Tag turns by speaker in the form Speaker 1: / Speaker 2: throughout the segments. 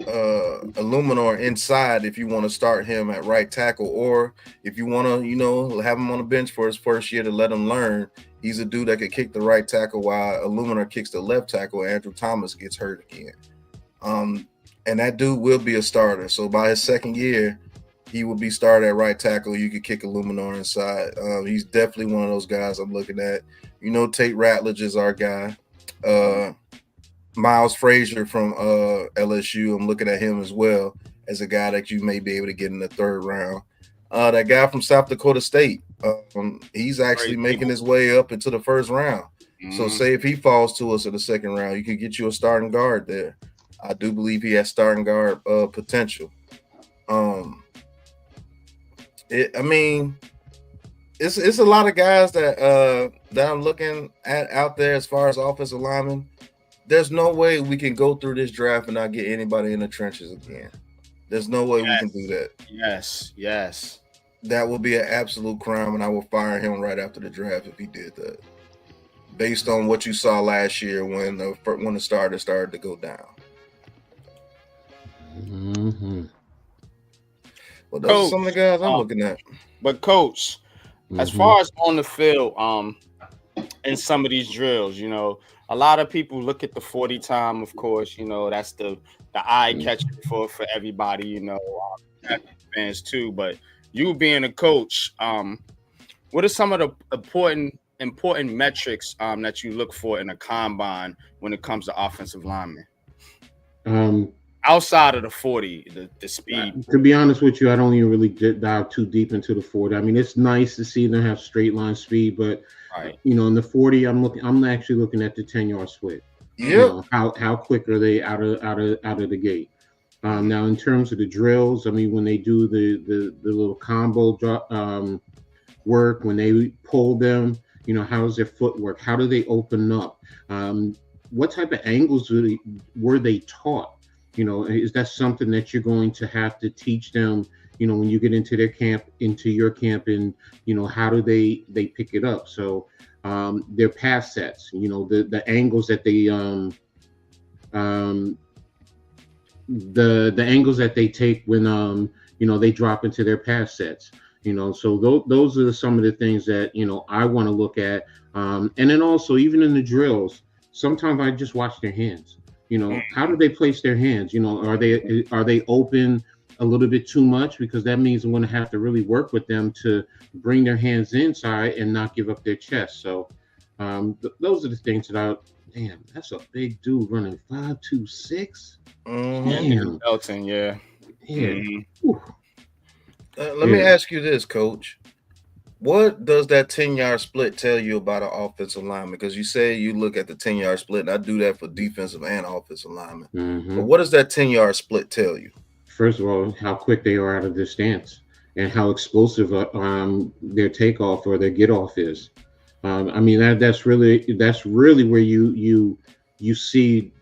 Speaker 1: Illuminor inside if you want to start him at right tackle, or if you want to, have him on the bench for his first year to let him learn. He's a dude that could kick the right tackle while Illuminor kicks the left tackle. Andrew Thomas gets hurt again. Um, and that dude will be a starter. So by his second year, he will be started at right tackle. You could kick Illuminor inside. He's definitely one of those guys I'm looking at. Tate Ratledge is our guy. Miles Frazier from LSU. I'm looking at him as well as a guy that you may be able to get in the third round. That guy from South Dakota State, he's actually making his way up into the first round. So say if he falls to us in the second round, you could get you a starting guard there. I do believe he has starting guard potential. It's a lot of guys that I'm looking at out there as far as offensive linemen. There's no way we can go through this draft and not get anybody in the trenches again. There's no way we can do that.
Speaker 2: Yes.
Speaker 1: That would be an absolute crime, and I will fire him right after the draft if he did that. Based on what you saw last year when the starter started to go down. Well, those are some of the guys I'm looking at.
Speaker 2: But Coach, as far as on the field, in some of these drills, a lot of people look at the 40 time, of course, that's the eye catcher for everybody, fans too. But you being a coach, what are some of the important metrics that you look for in a combine when it comes to offensive linemen? Outside of the 40, the speed.
Speaker 3: To be honest with you, I don't even really dive too deep into the 40. I mean, it's nice to see them have straight line speed, but in the 40, I'm actually looking at the 10-yard split.
Speaker 1: Yeah.
Speaker 3: How quick are they out of the gate? Now, in terms of the drills, I mean, when they do the little combo drop work, when they pull them, how's their footwork? How do they open up? What type of angles were they taught? Is that something that you're going to have to teach them, when you get into your camp, and, how do they pick it up? So their pass sets, the angles that they, the angles that they take when, they drop into their pass sets, so those are some of the things that, I want to look at. And then also, even in the drills, sometimes I just watch their hands. How do they place their hands? Are they open a little bit too much? Because that means I'm going to have to really work with them to bring their hands inside and not give up their chest. So those are the things that damn, that's a big dude running 5.26.
Speaker 2: Damn. Elton, yeah.
Speaker 3: Mm-hmm.
Speaker 1: Let me ask you this, Coach. What does that 10-yard split tell you about an offensive lineman? Because you say you look at the 10-yard split, and I do that for defensive and offensive linemen. But what does that 10-yard split tell you?
Speaker 3: First of all, how quick they are out of their stance and how explosive their takeoff or their get off is. I mean, that's really where you see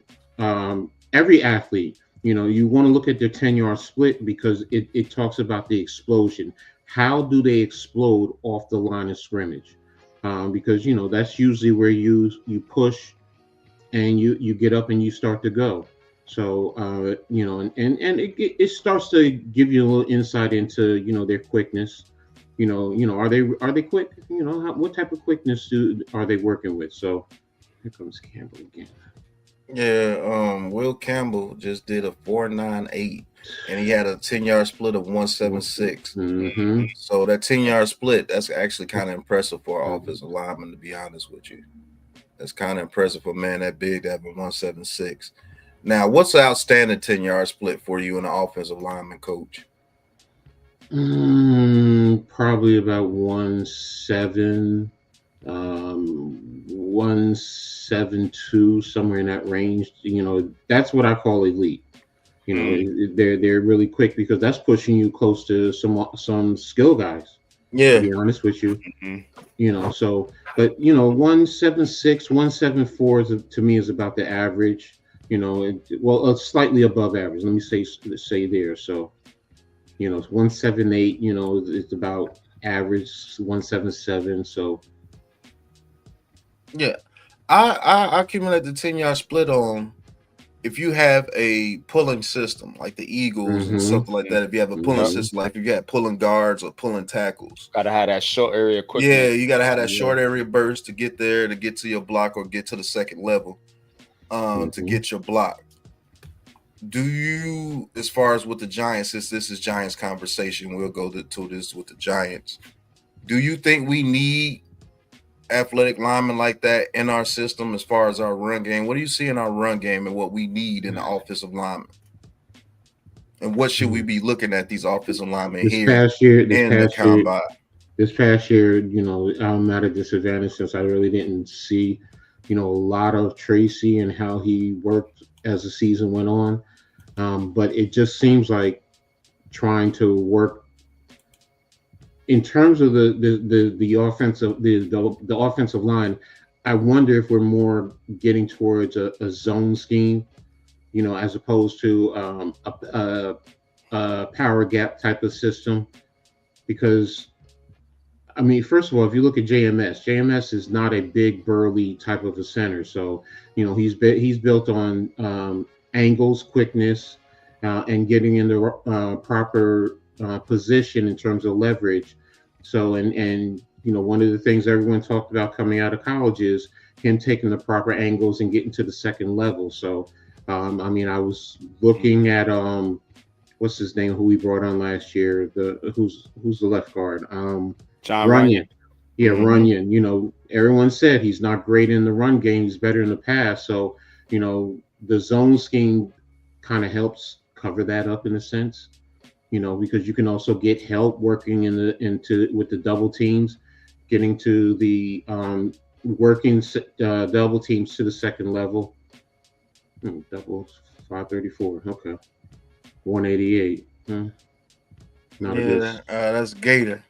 Speaker 3: every athlete. You want to look at their 10-yard split because it talks about the explosion. How do they explode off the line of scrimmage? Because that's usually where you push and you get up and you start to go. So and it starts to give you a little insight into their quickness. Are they quick? What type of quickness are they working with? So here comes Campbell again.
Speaker 1: Yeah, Will Campbell just did a 4.98, and he had a 10-yard split of 1.76. So that 10-yard split, that's actually kind of impressive for an offensive lineman, to be honest with you. That's kind of impressive for a man that big to have a 1.76. Now, what's the outstanding 10-yard split for you in an offensive lineman, Coach?
Speaker 3: Probably about 1.7. 1.72, somewhere in that range. That's what I call elite. They're really quick because that's pushing you close to some skill guys.
Speaker 1: Yeah,
Speaker 3: to be honest with you. So but 1.76, 1.74 to me is about the average. Slightly above average. Let me say there. So it's 1.78. It's about average. 1.77. So.
Speaker 1: Yeah, I accumulate the 10-yard split on if you have a pulling system like the Eagles and
Speaker 3: Mm-hmm.
Speaker 1: something like that, if you have a pulling
Speaker 2: Yep.
Speaker 3: Mm-hmm.
Speaker 1: system, like if you got pulling guards or pulling tackles,
Speaker 2: Gotta have that short area
Speaker 1: yeah,
Speaker 2: quickness.
Speaker 1: you got to have that
Speaker 2: Yeah.
Speaker 1: short area burst to get there, to get to your block or get to the second level, to
Speaker 3: Mm-hmm.
Speaker 1: get your block. Do you, as far as with the Giants, since this is Giants conversation, we'll go to this with the Giants. Do you think we need athletic linemen like that in our system as far as our run game? What do you see in our run game and what we need in the offensive lineman? And what should we be looking at these offensive linemen
Speaker 3: This
Speaker 1: hearing
Speaker 3: past year, this
Speaker 1: in the
Speaker 3: past year,
Speaker 1: combine?
Speaker 3: this past year, I'm at a disadvantage since I really didn't see, a lot of Tracy and how he worked as the season went on. But it just seems like trying to work in terms of the offensive the offensive line. I wonder if we're more getting towards a zone scheme, as opposed to a power gap type of system. Because I mean, first of all, if you look at JMS is not a big burly type of a center. So, he's built on angles, quickness, and getting in the proper position in terms of leverage. So, and one of the things everyone talked about coming out of college is him taking the proper angles and getting to the second level. So, I mean, I was looking at what's his name, who we brought on last year, who's the left guard.
Speaker 2: John Runyon.
Speaker 3: Runyon. Yeah, Runyon. Everyone said he's not great in the run game. He's better in the pass. So, the zone scheme kind of helps cover that up in a sense. Because you can also get help working with the double teams, getting to the working double teams to the second level. Double 534. Okay, 188. Not a good.
Speaker 1: That's Gator.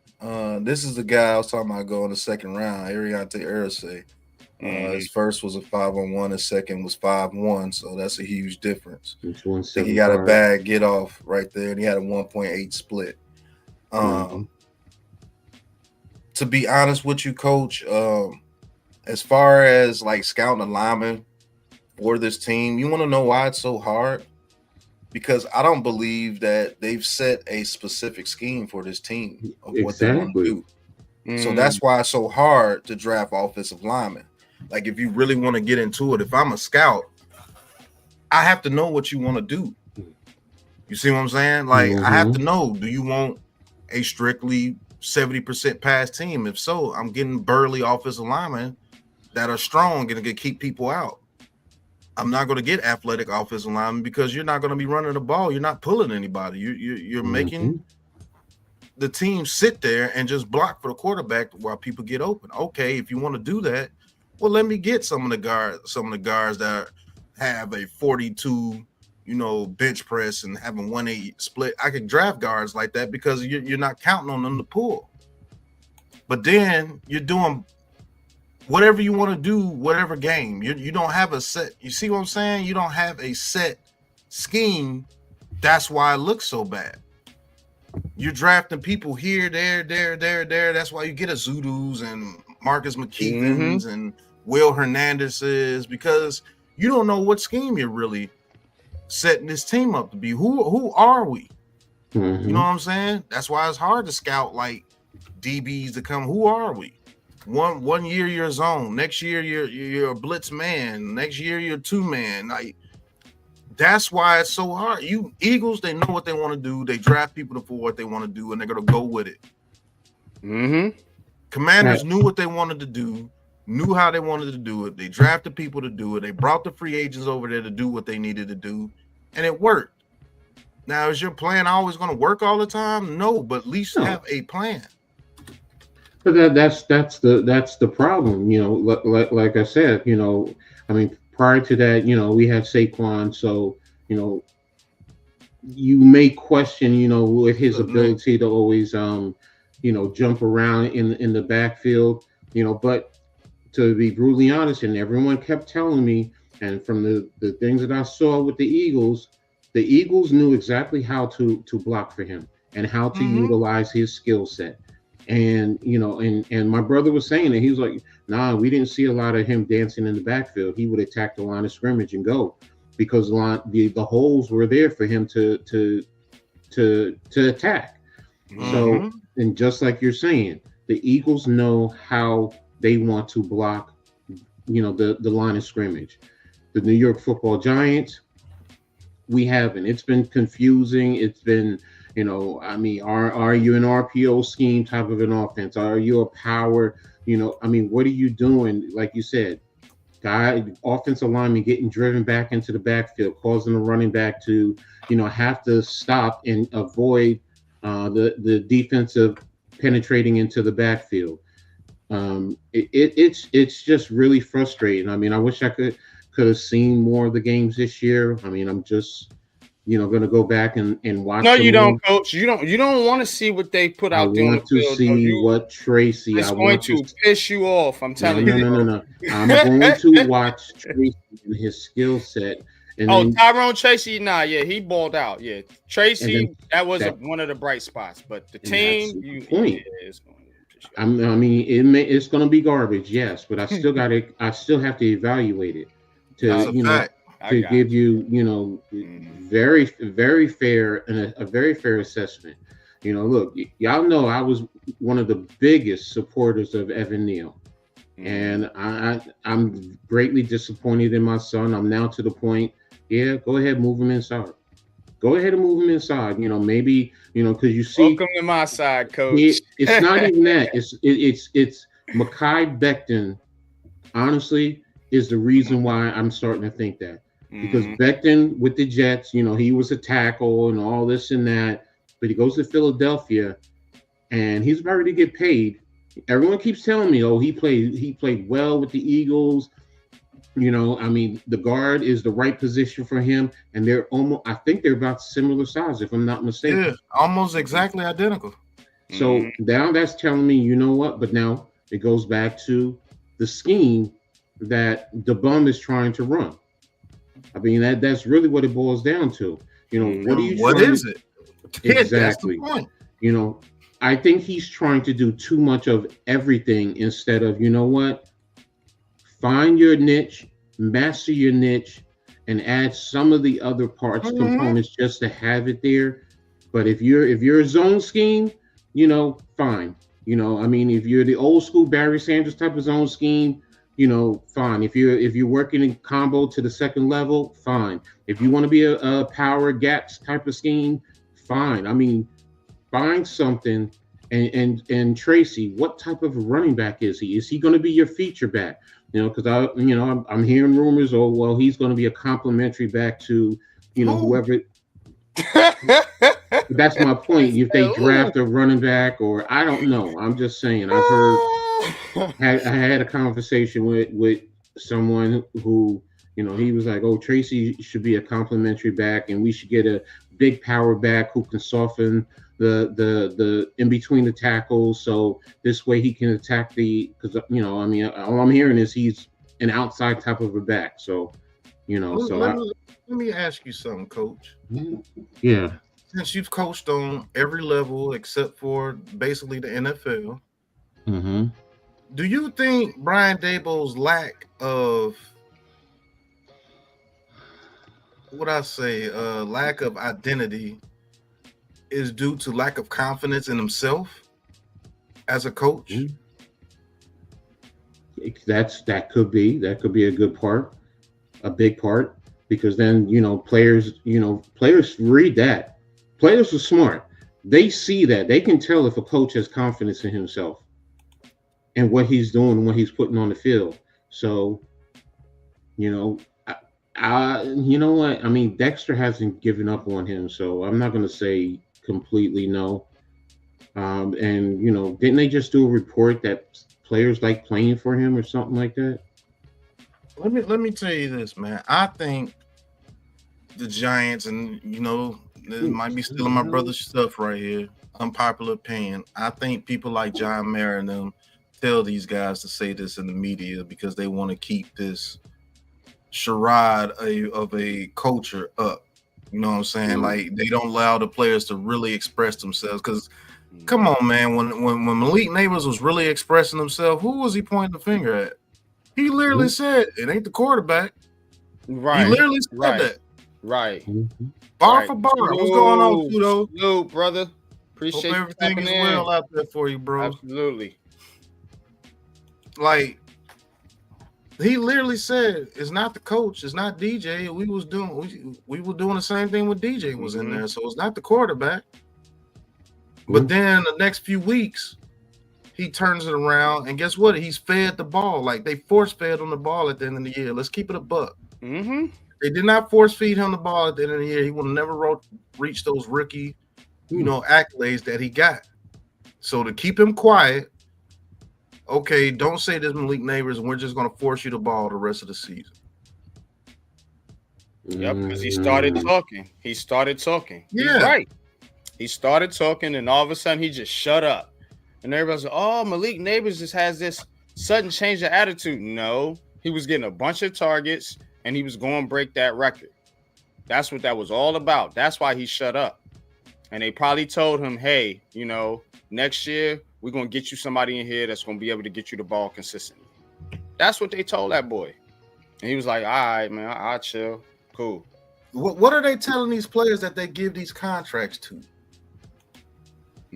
Speaker 1: This is the guy I was talking about going the second round, Ariante Arce. His first was a 5-on-1, his second was 5-1, so that's a huge difference.
Speaker 3: It's
Speaker 1: I think he got a
Speaker 3: 175.
Speaker 1: bad get off right there, and he had a 1.8 split. To be honest with you, Coach, as far as like scouting a lineman for this team, you want to know why it's so hard? Because I don't believe that they've set a specific scheme for this team of what they want to do. So that's why it's so hard to draft offensive linemen. Like if you really want to get into it, if I'm a scout, I have to know what you want to do. You see what I'm saying? Like I have to know, do you want a strictly 70% pass team? If so, I'm getting burly offensive linemen that are strong and can keep people out. I'm not going to get athletic offensive linemen because you're not going to be running the ball. You're not pulling anybody. You're making the team sit there and just block for the quarterback while people get open. Okay, if you want to do that, well, let me get some of the guards that have a 42, bench press and having 1-8 split. I can draft guards like that because you're not counting on them to pull. But then you're doing whatever you want to do, whatever game. You don't have a set. You see what I'm saying? You don't have a set scheme. That's why it looks so bad. You're drafting people here, there. That's why you get a Zudus and Marcus McKeevens and Will Hernandez's, because you don't know what scheme you're really setting this team up to be. Who are we? You know what I'm saying? That's why it's hard to scout like DBs to come. Who are we? One year you're zone, next year you're a blitz man, next year you're 2-man. Like that's why it's so hard. You Eagles, they know what they want to do. They draft people for what they want to do, and they're gonna go with it. Commanders knew what they wanted to do, knew how they wanted to do it. They drafted people to do it. They brought the free agents over there to do what they needed to do, and it worked. Now, is your plan always going to work all the time? No, but at least have a plan.
Speaker 3: But that's the problem, like I said, I mean, prior to that, we had Saquon, so you may question, with his ability to always jump around in the backfield, but to be brutally honest, and everyone kept telling me, and from the things that I saw with the Eagles knew exactly how to block for him and how to utilize his skill set. And and my brother was saying that he was like, nah, we didn't see a lot of him dancing in the backfield. He would attack the line of scrimmage and go. because the holes were there for him to attack. So, and just like you're saying, the Eagles know how they want to block, the line of scrimmage. The New York Football Giants, we haven't. It's been confusing. It's been, are you an RPO scheme type of an offense? Are you a power? What are you doing? Like you said, offensive lineman getting driven back into the backfield, causing the running back to, have to stop and avoid the defensive penetrating into the backfield. It's just really frustrating. I mean, I wish I could have seen more of the games this year. I mean, I'm just going to go back and watch.
Speaker 2: No, you don't, Coach. You don't want to see what they put out there on the field.
Speaker 3: I want to see what Tracy.
Speaker 2: It's going to piss you off. I'm telling you.
Speaker 3: No. I'm going to watch Tracy and his skill set. And
Speaker 2: Tyrone Tracy, he balled out. Yeah, Tracy, that was one of the bright spots. But the team,
Speaker 3: it's going to be garbage, yes, but I still have to evaluate it to give you, very, very fair and a very fair assessment. Look, y'all know I was one of the biggest supporters of Evan Neal. And I'm greatly disappointed in my son. I'm now to the point, go ahead, move him inside. Go ahead and move him inside. Maybe, because you see.
Speaker 2: Welcome to my side, Coach.
Speaker 3: It's not even that. It's Mekhi Becton, honestly, is the reason why I'm starting to think that. Because Becton with the Jets, he was a tackle and all this and that, but he goes to Philadelphia and he's about to get paid. Everyone keeps telling me, he played well with the Eagles. The guard is the right position for him, and I think they're about similar size, if I'm not mistaken.
Speaker 1: Yeah, almost exactly identical.
Speaker 3: So now that's telling me, you know what? But now it goes back to the scheme that the bum is trying to run. I mean, that's really what it boils down to. What is it? Exactly. That's the point. I think he's trying to do too much of everything instead of, find your niche, master your niche, and add some of the other parts, components just to have it there. But if you're a zone scheme, fine. If you're the old school Barry Sanders type of zone scheme, fine. If you're working in combo to the second level, fine. If you want to be a power gaps type of scheme, fine. Find something. And Tracy, what type of running back is he? Is he going to be your feature back? Because I'm hearing rumors. He's going to be a complimentary back to, whoever. That's my point. If they draft a running back, or I don't know. I'm just saying. I've heard. I had a conversation with someone who, he was like, Tracy should be a complimentary back, and we should get a big power back who can soften the in between the tackles, so this way he can attack because all I'm hearing is he's an outside type of a back. So let
Speaker 1: me ask you something, Coach.
Speaker 3: Yeah.
Speaker 1: Since you've coached on every level except for basically the NFL, do you think Brian Daboll's lack of lack of identity is due to lack of confidence in himself as a coach?
Speaker 3: That could be a good part, a big part, because then players read that. Players are smart. They see that. They can tell if a coach has confidence in himself and what he's doing, what he's putting on the field. So, you know what? Dexter hasn't given up on him, so I'm not going to say completely no. And didn't they just do a report that players like playing for him or something like that?
Speaker 1: Let me tell you this, man. I think the Giants, and this might be stealing my brother's stuff right here. Unpopular opinion. I think people like John Mayer and them tell these guys to say this in the media because they want to keep this charade of a culture up. You know what I'm saying? Like, they don't allow the players to really express themselves. Because, come on, man, when Malik Neighbors was really expressing himself, who was he pointing the finger at? He literally said, it ain't the quarterback. He
Speaker 2: Right,
Speaker 1: literally said
Speaker 2: right,
Speaker 1: that.
Speaker 2: right,
Speaker 1: Bar
Speaker 2: right.
Speaker 1: for bar. What's going on,
Speaker 2: Salute,
Speaker 1: Tudo?
Speaker 2: salute, brother.
Speaker 1: Hope
Speaker 2: Appreciate you
Speaker 1: everything
Speaker 2: tapping
Speaker 1: is
Speaker 2: in.
Speaker 1: well out there for you, bro.
Speaker 2: Absolutely.
Speaker 1: Like, he literally said, "It's not the coach, it's not DJ. We were doing the same thing when DJ was in there, so it's not the quarterback." But then the next few weeks, he turns it around, and guess what? He's fed the ball. Like, they force fed on the ball at the end of the year. Let's keep it a buck. They did not force feed him the ball at the end of the year. He would have never reached those rookie, accolades that he got. So to keep him quiet, okay, don't say this, Malik Neighbors, and we're just going to force you the ball the rest of the season.
Speaker 2: Yep, because he started talking. He's
Speaker 1: Yeah.
Speaker 2: right. He started talking, and all of a sudden he just shut up. And everybody's like, "Oh, Malik Neighbors just has this sudden change of attitude." No, he was getting a bunch of targets, and he was going to break that record. That's what that was all about. That's why he shut up. And they probably told him, "Hey, next year we're going to get you somebody in here that's going to be able to get you the ball consistently." That's what they told that boy. And he was like, "All right, man, I'll chill. Cool."
Speaker 1: What are they telling these players that they give these contracts to?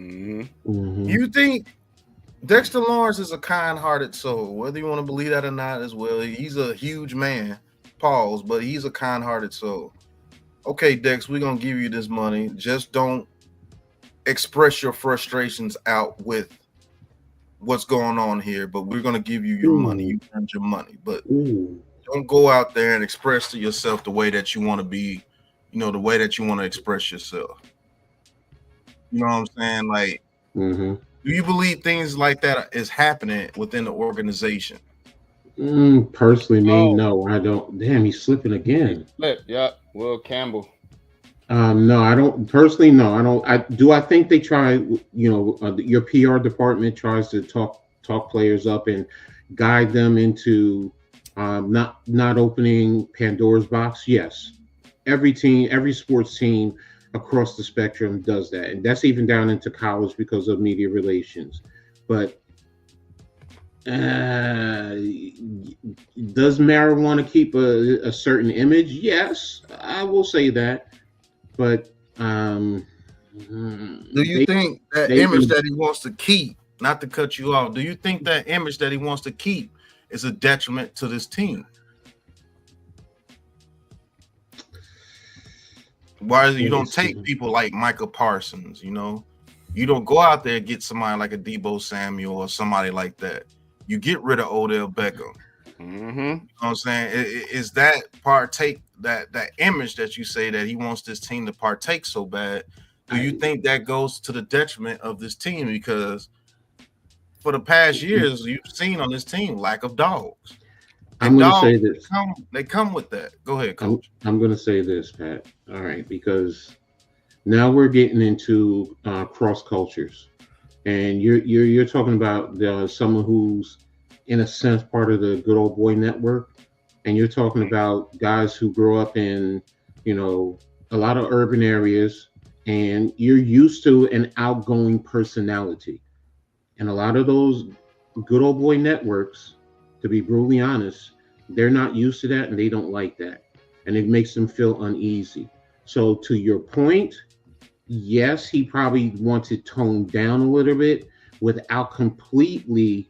Speaker 1: You think Dexter Lawrence is a kind-hearted soul, whether you want to believe that or not as well. He's a huge man, pause, but he's a kind-hearted soul. Okay, Dex, we're going to give you this money. Just don't express your frustrations out with what's going on here, but we're going to give you your money. You earned your money, but don't go out there and express to yourself the way that you want to be, the way that you want to express yourself. You know what I'm saying? Like, do you believe things like that is happening within the organization?
Speaker 3: Personally, me, no, I don't. Damn, he's slipping again.
Speaker 2: Yep, Will Campbell.
Speaker 3: No, I don't. Personally, no, I don't. I think they try. Your PR department tries to talk players up and guide them into not opening Pandora's box. Yes, every team, every sports team across the spectrum does that, and that's even down into college because of media relations. But does marijuana keep a certain image? Yes, I will say that. But
Speaker 1: do you think that image that he wants to keep, not to cut you off, do you think that image that he wants to keep is a detriment to this team? Why you don't take people like Micah Parsons, you don't go out there and get somebody like a Deebo Samuel or somebody like that. You get rid of Odell Beckham. You know what I'm saying? Is that that image that you say that he wants this team to partake so bad? Do you think that goes to the detriment of this team? Because for the past years, you've seen on this team lack of dogs.
Speaker 3: I'm going to say this.
Speaker 1: They come with that. Go ahead, Coach.
Speaker 3: I'm going to say this, Pat. All right, because now we're getting into cross cultures, and you're talking about someone who's in a sense part of the good old boy network, and you're talking about guys who grow up in a lot of urban areas, and you're used to an outgoing personality, and a lot of those good old boy networks, to be brutally honest, they're not used to that and they don't like that, and it makes them feel uneasy. So to your point, yes, he probably wants it toned down a little bit without completely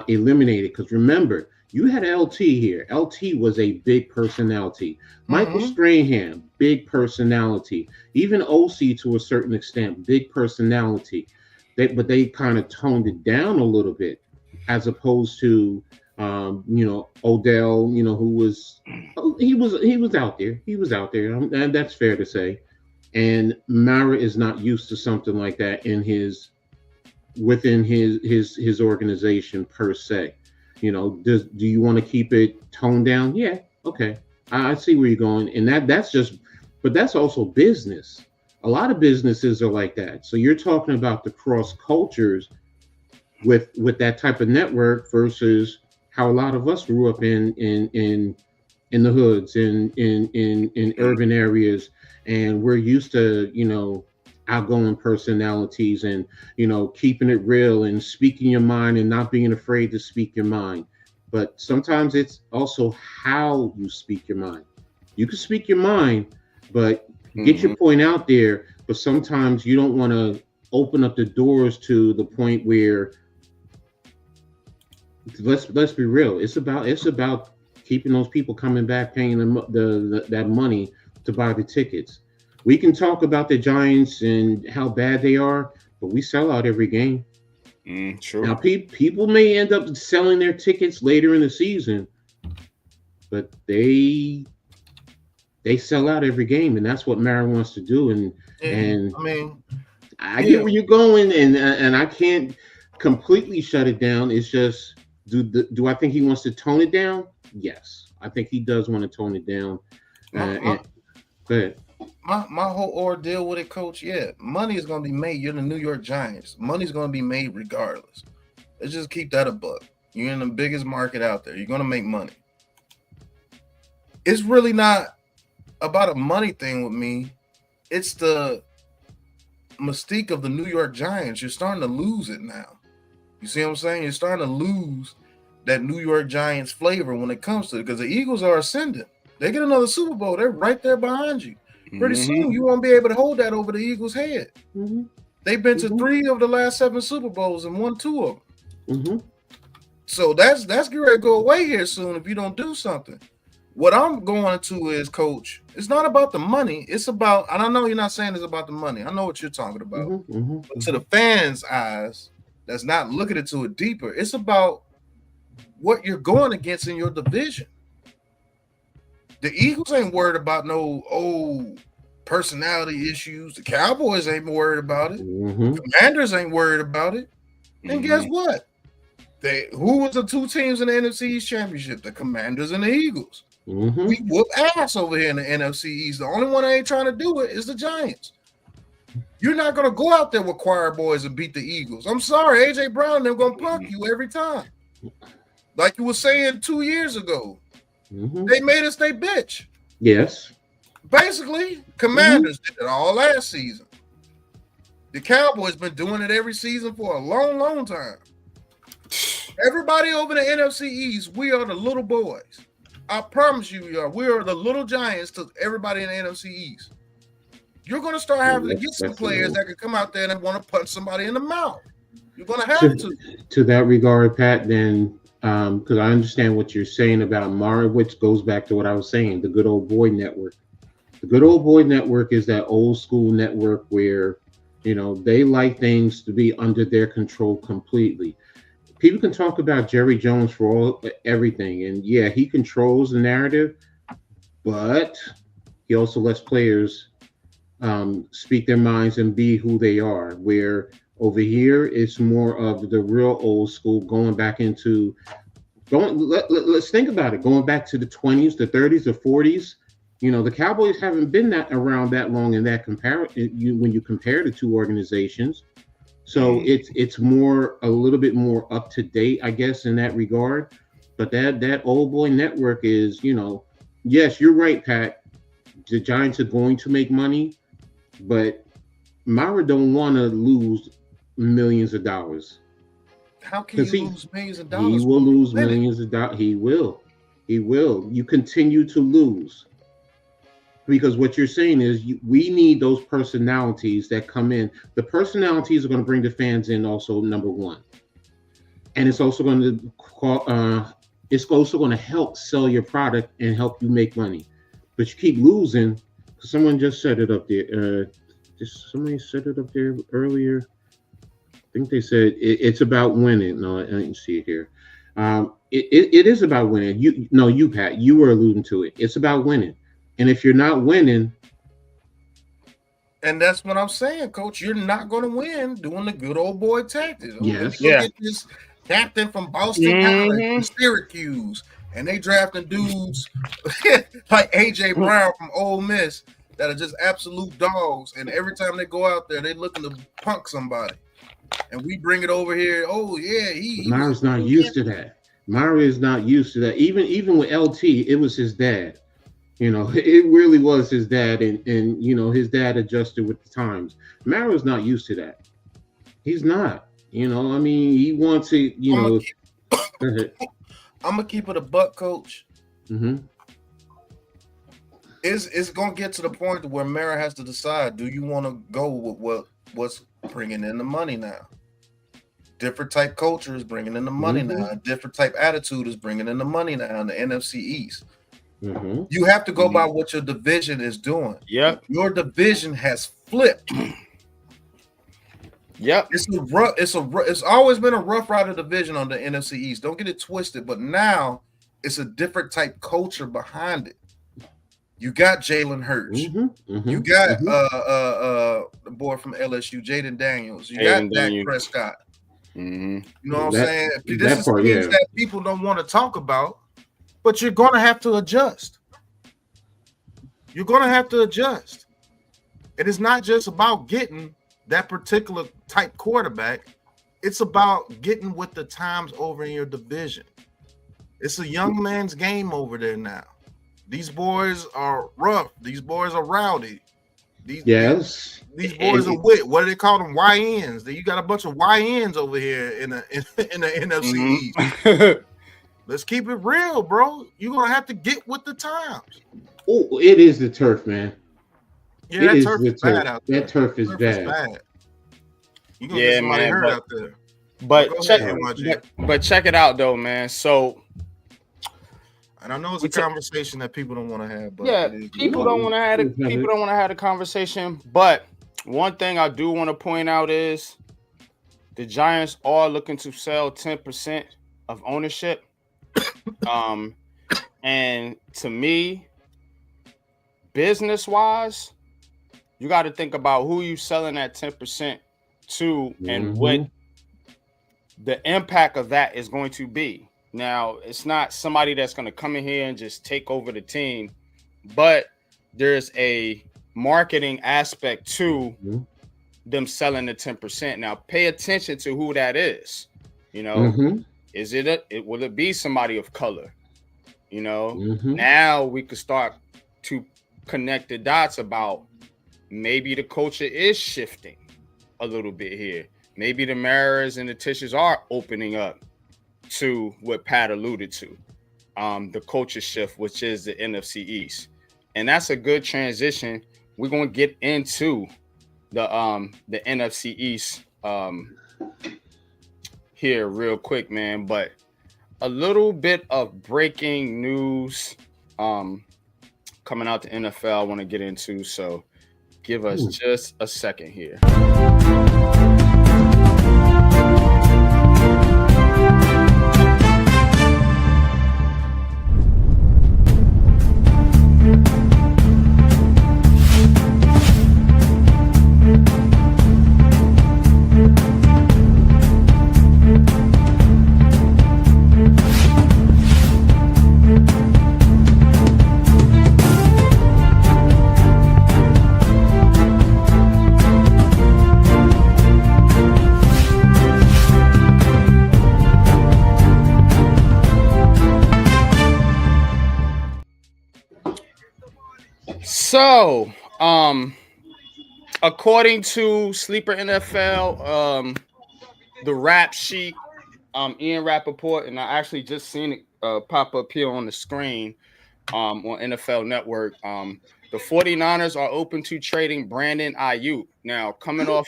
Speaker 3: eliminated. Because remember, you had LT here. LT was a big personality. Michael Strahan, big personality. Even OC to a certain extent, big personality. But they kind of toned it down a little bit, as opposed to Odell, who was he was out there. He was out there, and that's fair to say. And Mara is not used to something like that within his organization per se. Do you want to keep it toned down? Yeah, okay. I see where you're going, and but that's also business. A lot of businesses are like that. So you're talking about the cross cultures with that type of network versus how a lot of us grew up in the hoods, in urban areas, and we're used to outgoing personalities and keeping it real and speaking your mind and not being afraid to speak your mind. but sometimes it's also how you speak your mind. You can speak your mind, but get your point out there. But sometimes you don't want to open up the doors to the point where let's be real. It's about keeping those people coming back, paying them that money to buy the tickets. We can talk about the Giants and how bad they are, but we sell out every game.
Speaker 2: True.
Speaker 3: Now, people may end up selling their tickets later in the season, but they sell out every game, and that's what Mara wants to do. And
Speaker 1: I mean,
Speaker 3: I get where you're going, and I can't completely shut it down. It's just do I think he wants to tone it down? Yes, I think he does want to tone it down. Go ahead.
Speaker 1: My whole ordeal with it, Coach. Yeah, money is going to be made. You're the New York Giants. Money's going to be made regardless. Let's just keep that a buck. You're in the biggest market out there. You're going to make money. It's really not about a money thing with me. It's the mystique of the New York Giants. You're starting to lose it now. You see what I'm saying? You're starting to lose that New York Giants flavor when it comes to it, because the Eagles are ascending. They get another Super Bowl. They're right there behind you. Pretty soon, you won't be able to hold that over the Eagles' head. They've been to 3 of the last 7 Super Bowls and won 2 of them. So that's getting ready to go away here soon if you don't do something. What I'm going to is, Coach, it's not about the money. It's about, and I know you're not saying it's about the money. I know what you're talking about. But to the fans' eyes, that's not looking into it deeper. It's about what you're going against in your division. The Eagles ain't worried about no personality issues. The Cowboys ain't worried about it. Commanders ain't worried about it. And guess what? Who was the 2 teams in the NFC East Championship? The Commanders and the Eagles. We whoop ass over here in the NFC East. The only one that ain't trying to do it is the Giants. You're not going to go out there with choir boys and beat the Eagles. I'm sorry, A.J. Brown, they're going to punk you every time. Like you were saying 2 years ago. They made us their bitch.
Speaker 3: Yes.
Speaker 1: Basically, Commanders did it all last season. The Cowboys been doing it every season for a long, long time. Everybody over the NFC East, we are the little boys. I promise you, we are the little Giants to everybody in the NFC East. You're going to start having to get some players that can come out there and want to punch somebody in the mouth. You're going to have to.
Speaker 3: To that regard, Pat, then, because I understand what you're saying about Mara, which goes back to what I was saying, the good old boy network. The good old boy network is that old school network where, they like things to be under their control completely. People can talk about Jerry Jones for everything, and yeah, he controls the narrative, but he also lets players speak their minds and be who they are. Where over here, it's more of the real old school, let's think about it, going back to the 20s, the 30s, the 40s. The Cowboys haven't been around that long in that when you compare the 2 organizations. So it's a little bit more up to date, I guess, in that regard. But that old boy network is, yes, you're right, Pat. The Giants are going to make money, but Mara don't want to lose millions of dollars.
Speaker 1: How can you lose millions of dollars?
Speaker 3: He will lose millions of dollars. He will. You continue to lose. Because what you're saying is we need those personalities that come in. The personalities are going to bring the fans in also, number one. And it's also going to help sell your product and help you make money. But you keep losing. Someone just set it up there. Somebody set it up there earlier. I think they said it's about winning. No, I didn't see it here. It is about winning. You, Pat, you were alluding to it. It's about winning. And if you're not winning,
Speaker 1: and that's what I'm saying, Coach, you're not going to win doing the good old boy tactics.
Speaker 3: Yes.
Speaker 1: Get this captain from Boston College and Syracuse, and they drafting dudes like A.J. Brown from Ole Miss that are just absolute dogs. And every time they go out there, they're looking to punk somebody. And we bring it over here. Oh, yeah.
Speaker 3: Mara's not used to that. Mara is not used to that. Even with LT, it was his dad. It really was his dad, and his dad adjusted with the times. Mara's not used to that. He's not. He wants it.
Speaker 1: I'm gonna keep it a buck, coach.
Speaker 3: Mm-hmm.
Speaker 1: It's gonna get to the point where Mara has to decide: do you want to go with what's bringing in the money now? Different type culture is bringing in the money now. A different type attitude is bringing in the money now in the NFC East.
Speaker 3: Mm-hmm.
Speaker 1: You have to go by what your division is doing.
Speaker 2: Yep.
Speaker 1: Your division has flipped.
Speaker 2: Yep.
Speaker 1: It's always been a rough rider division on the NFC East. Don't get it twisted, but now it's a different type culture behind it. You got Jalen Hurts. You got the boy from LSU, Jaden Daniels. You got Dak Prescott. You know what I'm saying? This is things that people don't want to talk about, but you're going to have to adjust. You're going to have to adjust. It is not just about getting that particular type quarterback. It's about getting with the times over in your division. It's a young man's game over there now. These boys are rough. These boys are rowdy. These boys are wit. What do they call them? YNs. You got a bunch of YNs over here in the NFC East. Let's keep it real, bro. You're gonna have to get with the times.
Speaker 3: Oh, it is the turf, man.
Speaker 1: Yeah, that turf is bad out there.
Speaker 3: That turf is bad.
Speaker 1: You're gonna get somebody hurt out there.
Speaker 2: But check it out though, man. So,
Speaker 1: and I know it's a conversation that people don't want to have, but
Speaker 2: people don't want to have it. People don't want to have a conversation. But one thing I do want to point out is the Giants are looking to sell 10% of ownership. And to me, business-wise, you got to think about who you selling that 10% to and what the impact of that is going to be. Now, it's not somebody that's going to come in here and just take over the team, but there's a marketing aspect to them selling the 10%. Now, pay attention to who that is. You know, is it will it be somebody of color? You know, now we could start to connect the dots about maybe the culture is shifting a little bit here. Maybe the Maras and the Tishes are opening up to what Pat alluded to, the culture shift, which is the NFC East. And that's a good transition. We're going to get into the NFC East here real quick, man. But a little bit of breaking news coming out the NFL I want to get into. So give us just a second here. So, according to Sleeper NFL, the rap sheet, Ian Rappaport, and I actually just seen it pop up here on the screen on NFL Network. The 49ers are open to trading Brandon Ayuk. Now, coming off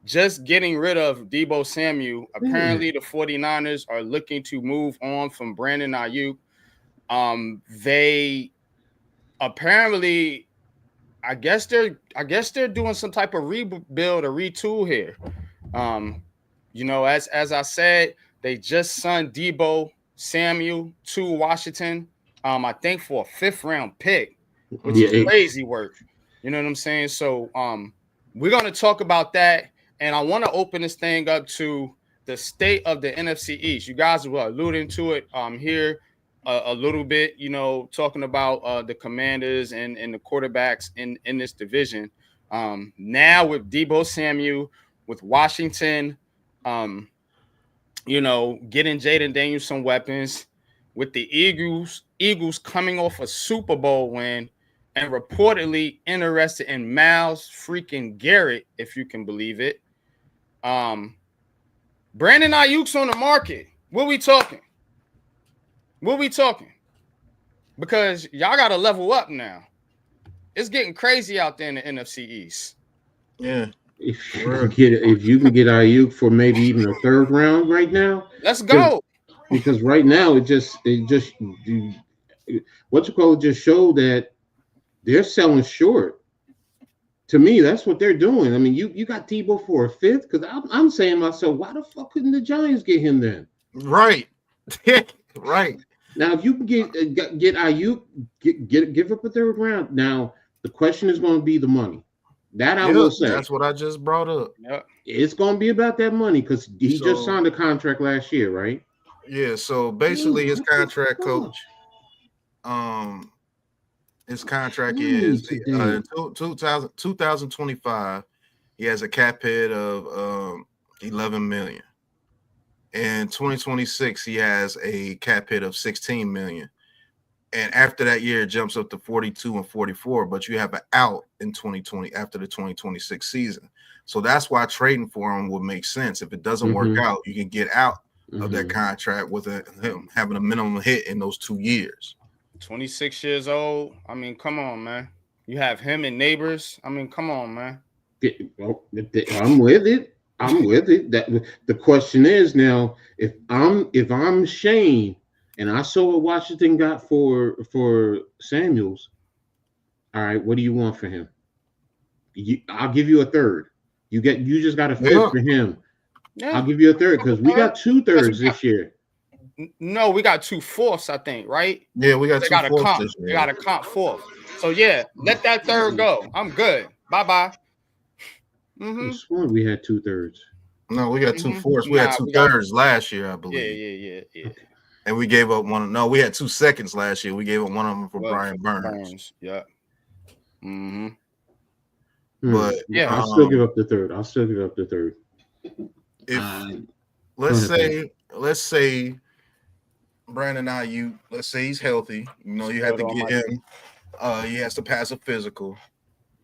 Speaker 2: just getting rid of Deebo Samuel, apparently the 49ers are looking to move on from Brandon Ayuk. They apparently, I guess they're doing some type of rebuild or retool here. You know, as I said, they just signed Deebo Samuel to Washington. I think for a 5th round pick, which is crazy work. You know what I'm saying? So we're gonna talk about that, and I want to open this thing up to the state of the NFC East. You guys were alluding to it here a little bit, you know, talking about the Commanders and the quarterbacks in this division. Now with Deebo Samuel, with Washington, you know, getting Jaden Daniels some weapons, with the Eagles coming off a Super Bowl win and reportedly interested in Myles freaking Garrett, if you can believe it. Brandon Ayuk's on the market. What are we talking? What we talking? Because y'all got to level up now. It's getting crazy out there in the NFC East.
Speaker 1: Yeah.
Speaker 3: If you can get Ayuk for maybe even a third round right now,
Speaker 2: Let's go.
Speaker 3: Because right now what you call it just showed that they're selling short. To me, that's what they're doing. I mean, you got Tebow for a fifth because I'm saying to myself, why the fuck couldn't the Giants get him then?
Speaker 1: Right. Right.
Speaker 3: Now, if you can get Ayuk, give up a third round. Now, the question is going to be the money. That I will say.
Speaker 1: That's what I just brought up.
Speaker 2: Yep.
Speaker 3: It's going to be about that money because he just signed a contract last year, right?
Speaker 1: Yeah. So basically, his contract, coach. His contract is in 2025. He has a cap hit of 11 million. In 2026, he has a cap hit of 16 million. And after that year, it jumps up to 42 and 44. But you have an out in 2020 after the 2026 season. So that's why trading for him would make sense. If it doesn't work out, you can get out of that contract with him having a minimum hit in those 2 years.
Speaker 2: 26 years old. I mean, come on, man. You have him and neighbors. I mean, come on, man.
Speaker 3: I'm with it. That the question is now, if I'm Shane and I saw what Washington got for Samuels, all right, what do you want for him? I'll give you a third. You just got a fifth for him. Yeah. I'll give you a third because we got 2/3 this year.
Speaker 2: No, we got 2/4, I think, right?
Speaker 1: Yeah, we got 2/4 this year.
Speaker 2: We got a comp fourth. So yeah, let that third go. I'm good. Bye-bye.
Speaker 3: I swear we had 2/3.
Speaker 1: No, we got 2/4. We had 2/3 last year, I believe.
Speaker 2: Yeah. Okay.
Speaker 1: And we gave up one. No, we had 2 seconds last year. We gave up one of them for Brian Burns.
Speaker 2: Yeah.
Speaker 1: But
Speaker 3: yeah, I'll still give up the third.
Speaker 1: If let's say Brandon Ayuk, let's say he's healthy. You know, you have to get him. He has to pass a physical.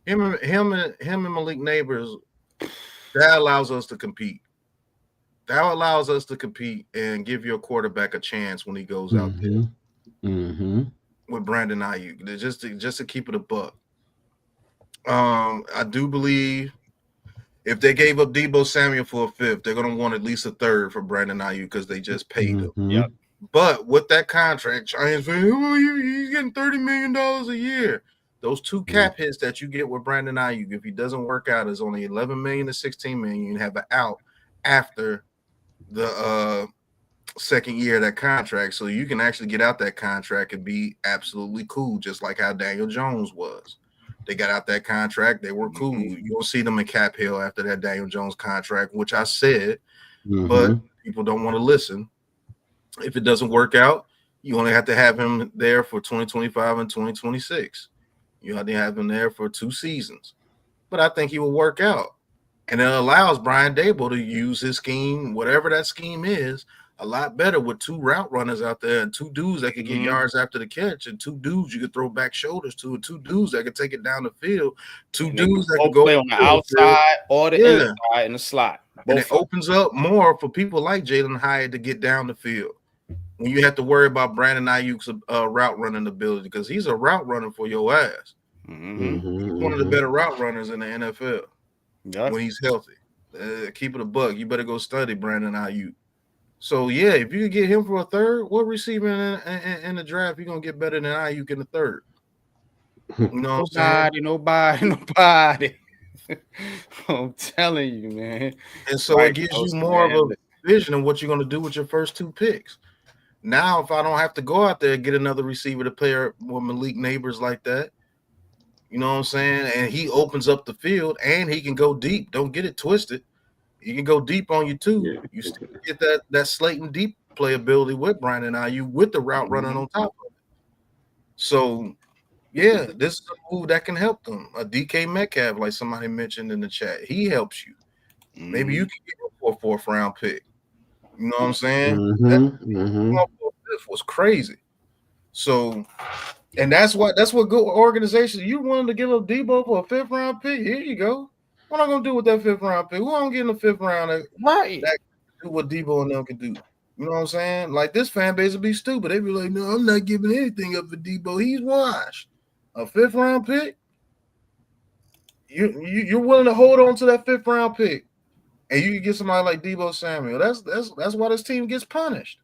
Speaker 1: Him and Malik Neighbors, that allows us to compete. That allows us to compete and give your quarterback a chance when he goes out there. With Brandon Ayuk, just to keep it a buck. I do believe if they gave up Deebo Samuel for a fifth, they're gonna want at least a third for Brandon Ayuk because they just paid him.
Speaker 2: Yep.
Speaker 1: But with that contract, Giants fans, he's getting $30 million a year. Those 2 cap hits that you get with Brandon Ayuk, if he doesn't work out, is only 11 million to 16 million. You have an out after the second year of that contract, so you can actually get out that contract and be absolutely cool, just like how Daniel Jones was. They got out that contract, they were cool. You don't see them in cap hill after that Daniel Jones contract, which I said, but people don't want to listen. If it doesn't work out, you only have to have him there for 2025 and 2026. You have to have him there for 2 seasons. But I think he will work out. And it allows Brian Daboll to use his scheme, whatever that scheme is, a lot better with 2 route runners out there and 2 dudes that can get yards after the catch and 2 dudes you could throw back shoulders to and 2 dudes that can take it down the field, 2 dudes that can go
Speaker 2: on the outside or the inside in the slot.
Speaker 1: And it opens up more for people like Jalen Hyatt to get down the field. When you have to worry about Brandon Ayuk's route running ability because he's a route runner for your ass. He's one of the better route runners in the NFL when he's healthy. Keep it a buck. You better go study Brandon Ayuk. So, yeah, if you could get him for a third, what receiver in the draft you're going to get better than Ayuk in the third? You know what I'm saying?
Speaker 2: Nobody. I'm telling you, man.
Speaker 1: And so it gives you more of a vision of what you're going to do with your first 2 picks. Now, if I don't have to go out there and get another receiver to pair with Malik Neighbors like that, you know what I'm saying? And he opens up the field and he can go deep. Don't get it twisted. He can go deep on you too. Yeah. You still get that Slayton deep playability with Brandon Ayuk with the route running on top of it. So, yeah, this is a move that can help them. A DK Metcalf, like somebody mentioned in the chat, he helps you. Maybe you can get him for a 4th round pick. You know what I'm saying? That was crazy. So, and that's what good organizations. You wanted to give up Deebo for a 5th round pick? Here you go. What am I gonna do with that 5th round pick? Who I'm getting a 5th round? Right. That can do what Deebo and them can do. You know what I'm saying? Like this fan base would be stupid. They'd be like, "No, I'm not giving anything up for Debo. He's washed. A 5th-round pick. You're willing to hold on to that 5th-round pick, and you can get somebody like Debo Samuel. That's why this team gets punished.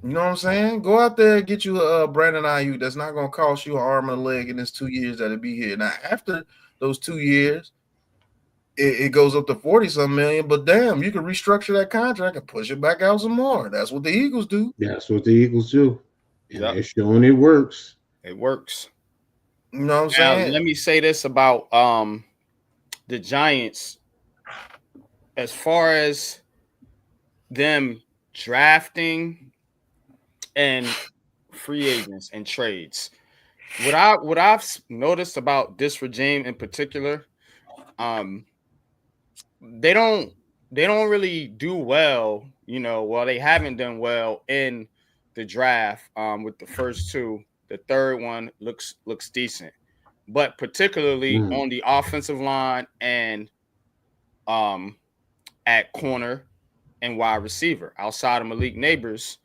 Speaker 1: You know what I'm saying? Go out there and get you a Brandon Ayuk that's not going to cost you an arm and a leg in this 2 years that'll be here. Now, after those 2 years, it goes up to 40-some million, but damn, you can restructure that contract and push it back out some more. That's what the Eagles do.
Speaker 3: That's what the Eagles do. And
Speaker 2: Yep.
Speaker 3: they're showing it works.
Speaker 2: It works.
Speaker 1: You know what I'm
Speaker 2: Now,
Speaker 1: saying?
Speaker 2: let me say this about the Giants. As far as them drafting and free agents and trades, what I've noticed about this regime in particular, they don't really do well. Well, they haven't done well in the draft. With the first two, the third one looks decent, but particularly on the offensive line and at corner and wide receiver. Outside of Malik Neighbors,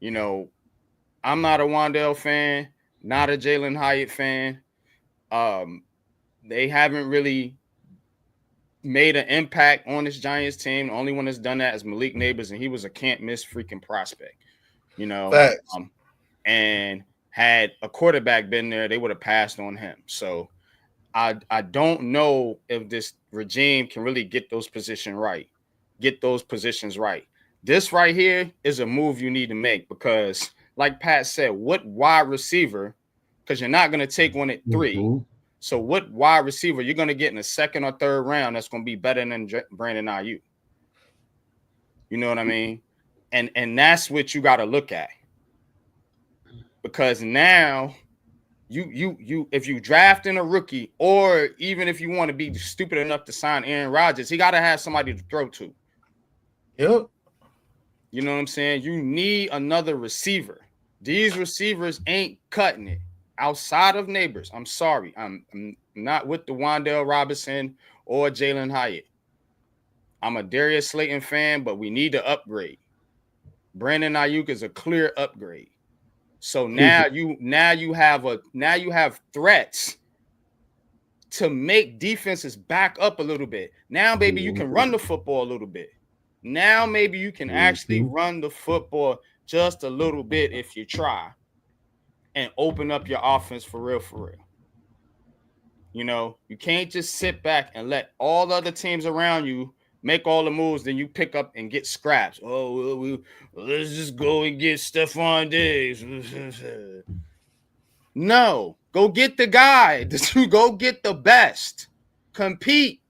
Speaker 2: I'm not a Wandale fan, not a Jalen Hyatt fan. They haven't really made an impact on this Giants team. The only one that's done that is Malik Neighbors, and he was a can't miss freaking prospect,
Speaker 1: Facts.
Speaker 2: And had a quarterback been there, they would have passed on him. So I don't know if this regime can really get those positions right. This right here is a move you need to make because, like Pat said, what wide receiver? Because you're not going to take one at 3. Mm-hmm. So what wide receiver you're going to get in the 2nd or 3rd round that's going to be better than Brandon Ayuk? You know what I mean? And that's what you got to look at. Because now you if you draft in a rookie, or even if you want to be stupid enough to sign Aaron Rodgers, he got to have somebody to throw to.
Speaker 1: Yep.
Speaker 2: You know what I'm saying? You need another receiver. These receivers ain't cutting it. Outside of Neighbors, I'm sorry. I'm not with the Wandale Robinson or Jalen Hyatt. I'm a Darius Slayton fan, but we need to upgrade. Brandon Ayuk is a clear upgrade. So now you have threats to make defenses back up a little bit. Now, baby, you can run the football a little bit. Now, maybe you can actually run the football just a little bit if you try. And open up your offense for real. You can't just sit back and let all the other teams around you make all the moves, then you pick up and get scraps. Oh, let's just go and get Stephon Diggs. No, go get the guy. Go get the best. Compete.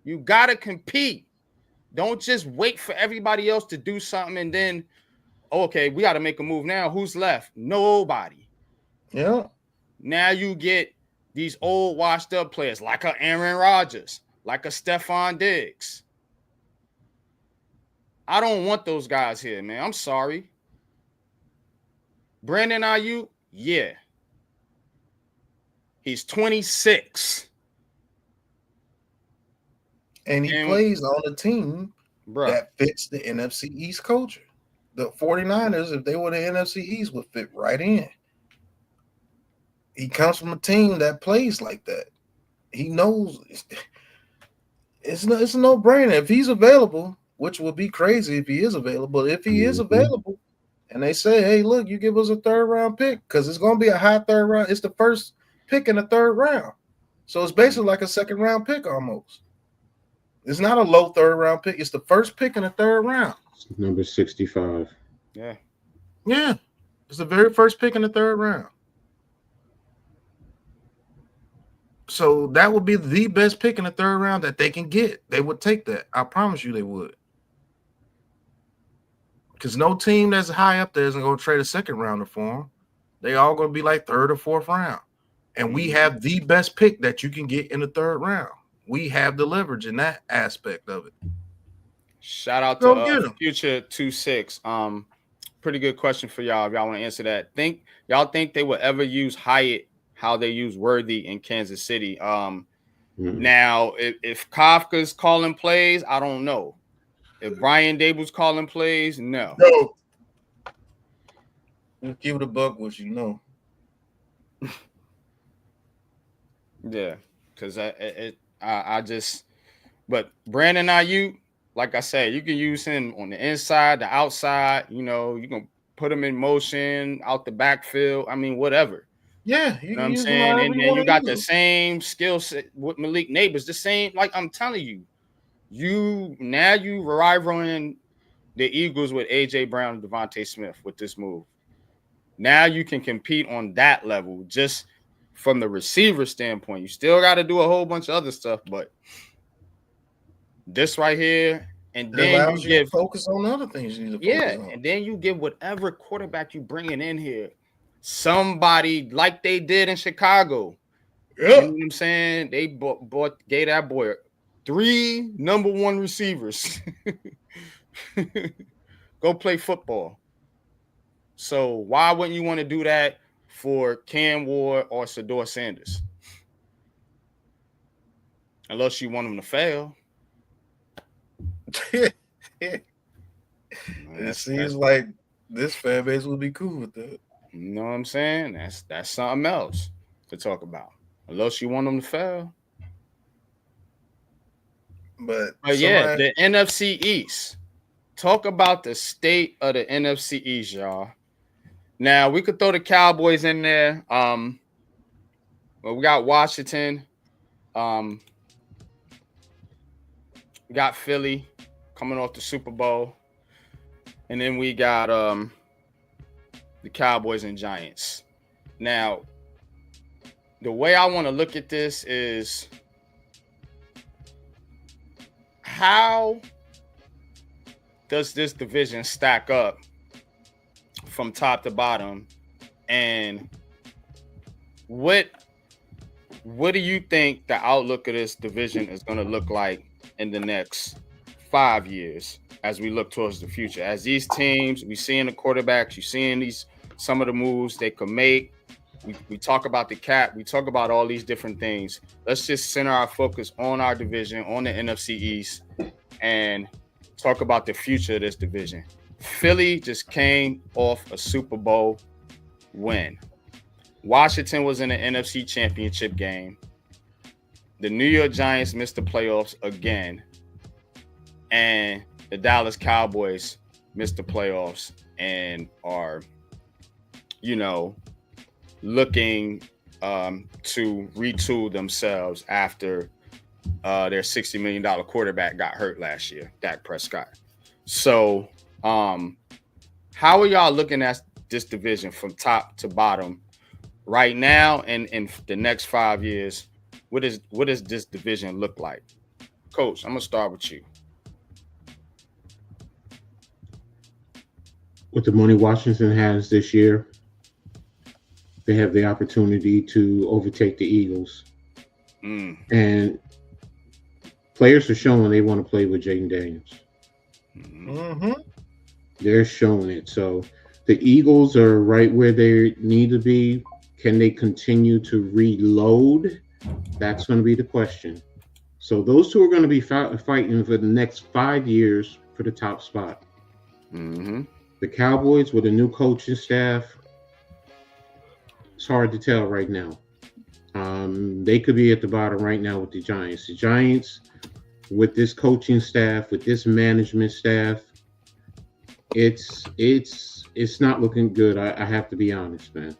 Speaker 2: You got to compete. Don't just wait for everybody else to do something and then, okay, we got to make a move now. Who's left? Nobody.
Speaker 1: Yeah.
Speaker 2: Now you get these old washed up players like a Aaron Rodgers, like a Stephon Diggs. I don't want those guys here, man. I'm sorry. Brandon Ayuk, yeah. He's 26.
Speaker 1: And he plays on a team that fits the NFC East culture. The 49ers, if they were the NFC East, would fit right in. He comes from a team that plays like that. He knows it's a no-brainer. If he's available, which would be crazy if he is available, if he is available, and they say, hey, look, you give us a 3rd-round pick, because it's going to be a high 3rd round. It's the first pick in the 3rd round. So it's basically like a 2nd-round pick almost. It's not a low 3rd-round pick. It's the first pick in the 3rd round.
Speaker 3: Number 65.
Speaker 2: Yeah.
Speaker 1: Yeah. It's the very first pick in the 3rd round. So that would be the best pick in the 3rd round that they can get. They would take that. I promise you they would. Because no team that's high up there isn't going to trade a 2nd rounder for them. They all going to be like 3rd or 4th round. And we have the best pick that you can get in the 3rd round. We have the leverage in that aspect of it.
Speaker 2: Shout out to Future 26. Pretty good question for y'all if y'all want to answer that. Y'all think they will ever use Hyatt how they use Worthy in Kansas City? Now, if Kafka's calling plays, I don't know. If Brian Dable's calling plays, no.
Speaker 1: No. We'll give it a buck, what you know.
Speaker 2: Yeah, because I just, but Brandon Ayuk, like I said, you can use him on the inside, the outside. You know, you can put him in motion out the backfield. I mean, whatever.
Speaker 1: Yeah,
Speaker 2: You know what I'm saying? And then you got the same skill set with Malik Neighbors, the same. Like I'm telling you, you rivaling the Eagles with AJ Brown and Devontae Smith with this move. Now you can compete on that level just from the receiver standpoint. You still got to do a whole bunch of other stuff, but this right here, and
Speaker 1: it
Speaker 2: then
Speaker 1: allows you to focus on other things you need to focus on.
Speaker 2: And then you give whatever quarterback you bringing in here somebody like they did in Chicago.
Speaker 1: Yeah.
Speaker 2: You know what I'm saying? They gave that boy 3 number 1 receivers. Go play football. So why wouldn't you want to do that for Cam Ward or Shedeur Sanders? Unless you want them to fail.
Speaker 1: It seems like this fan base will be cool with that.
Speaker 2: You know what I'm saying? That's something else to talk about. Unless you want them to fail.
Speaker 1: But
Speaker 2: yeah, the NFC East. Talk about the state of the NFC East, y'all. Now we could throw the Cowboys in there. But we got Washington. We got Philly coming off the Super Bowl. And then we got the Cowboys and Giants. Now, the way I want to look at this is how does this division stack up from top to bottom, and what do you think the outlook of this division is going to look like in the next 5 years as we look towards the future? As these teams, we seeing the quarterbacks, you seeing some of the moves they could make. We talk about the cap, we talk about all these different things. Let's just center our focus on our division, on the NFC East, and talk about the future of this division. Philly just came off a Super Bowl win. Washington was in the NFC Championship game. The New York Giants missed the playoffs again. And the Dallas Cowboys missed the playoffs and are, looking to retool themselves after their $60 million quarterback got hurt last year, Dak Prescott. So how are y'all looking at this division from top to bottom right now and in the next 5 years? What does this division look like? Coach, I'm going to start with you.
Speaker 3: With the money Washington has this year, they have the opportunity to overtake the Eagles. And players are showing they want to play with Jaden Daniels.
Speaker 1: Mm-hmm.
Speaker 3: They're showing it. So the Eagles are right where they need to be. Can they continue to reload? That's going to be the question. So those two are going to be fighting for the next 5 years for the top spot.
Speaker 2: Mm-hmm.
Speaker 3: The Cowboys with a new coaching staff, it's hard to tell right now. They could be at the bottom right now with the Giants. The Giants, with this coaching staff, with this management staff, it's not looking good. I have to be honest, man.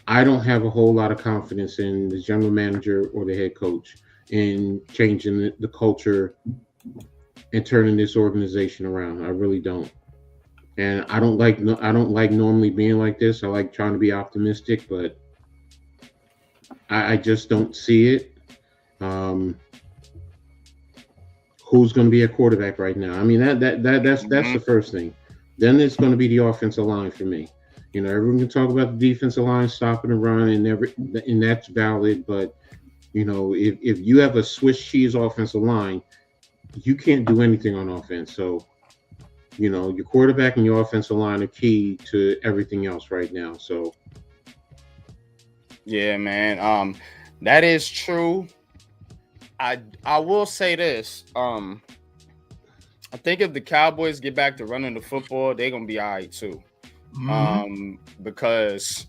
Speaker 3: I don't have a whole lot of confidence in the general manager or the head coach in changing the culture and turning this organization around. I really don't. And I don't like normally being like this. I like trying to be optimistic, but I just don't see it. Who's going to be a quarterback right now? I mean, that's the first thing. Then it's going to be the offensive line for me. Everyone can talk about the defensive line stopping the run and that's valid. But if you have a Swiss cheese offensive line, you can't do anything on offense. So your quarterback and your offensive line are key to everything else right now. So,
Speaker 2: yeah, man, that is true. I will say this. I think if the Cowboys get back to running the football, they're gonna be all right too. Because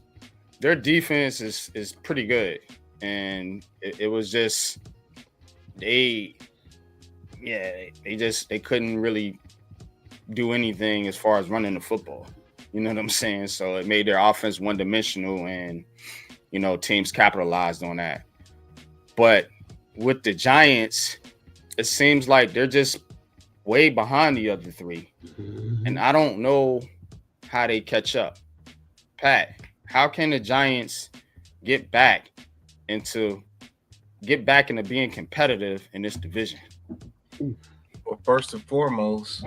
Speaker 2: their defense is pretty good, and it was just they they couldn't really do anything as far as running the football. You know what I'm saying? So it made their offense one dimensional, and teams capitalized on that. But with the Giants, it seems like they're just way behind the other three, and I don't know how they catch up. Pat, how can the Giants get back into being competitive in this division?
Speaker 1: Well, first and foremost,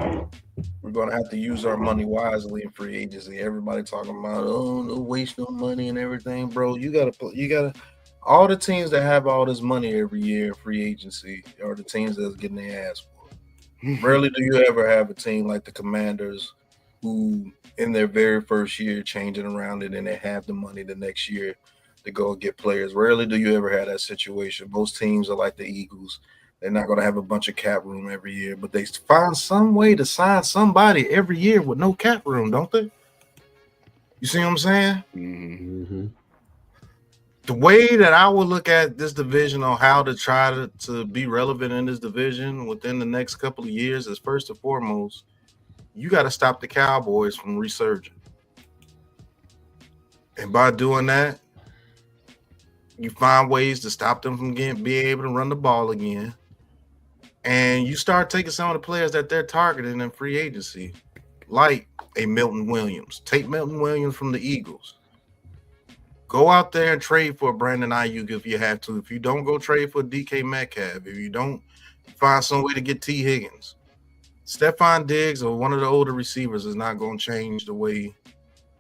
Speaker 1: we're gonna have to use our money wisely in free agency. Everybody talking about no waste no money and everything, bro. You gotta all the teams that have all this money every year in free agency are the teams that's getting their ass for. Rarely do you ever have a team like the Commanders who in their very first year changing around it and they have the money the next year to go and get players. Rarely do you ever have that situation. Most teams are like the Eagles. They're not going to have a bunch of cap room every year, but they find some way to sign somebody every year with no cap room, don't they? You see what I'm saying?
Speaker 3: Mm-hmm.
Speaker 1: The way that I would look at this division on how to try to be relevant in this division within the next couple of years is first and foremost, you got to stop the Cowboys from resurging. And by doing that, you find ways to stop them from being able to run the ball again. And you start taking some of the players that they're targeting in free agency, like a Milton Williams. Take Milton Williams from the Eagles. Go out there and trade for Brandon Ayuk if you have to. If you don't, go trade for DK Metcalf. If you don't, find some way to get T. Higgins. Stephon Diggs or one of the older receivers is not going to change the way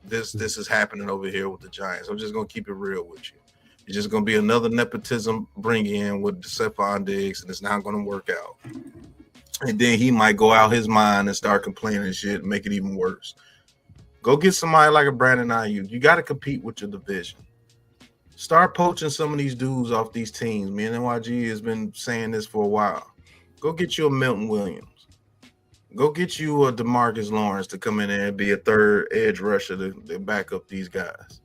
Speaker 1: this is happening over here with the Giants. I'm just going to keep it real with you. It's just going to be another nepotism bring in with Stephon Diggs, and it's not going to work out. And then he might go out his mind and start complaining and shit and make it even worse. Go get somebody like a Brandon Ayuk. You got to compete with your division. Start poaching some of these dudes off these teams. Me and NYG has been saying this for a while. Go get you a Milton Williams. Go get you a DeMarcus Lawrence to come in there and be a third edge rusher to back up these guys.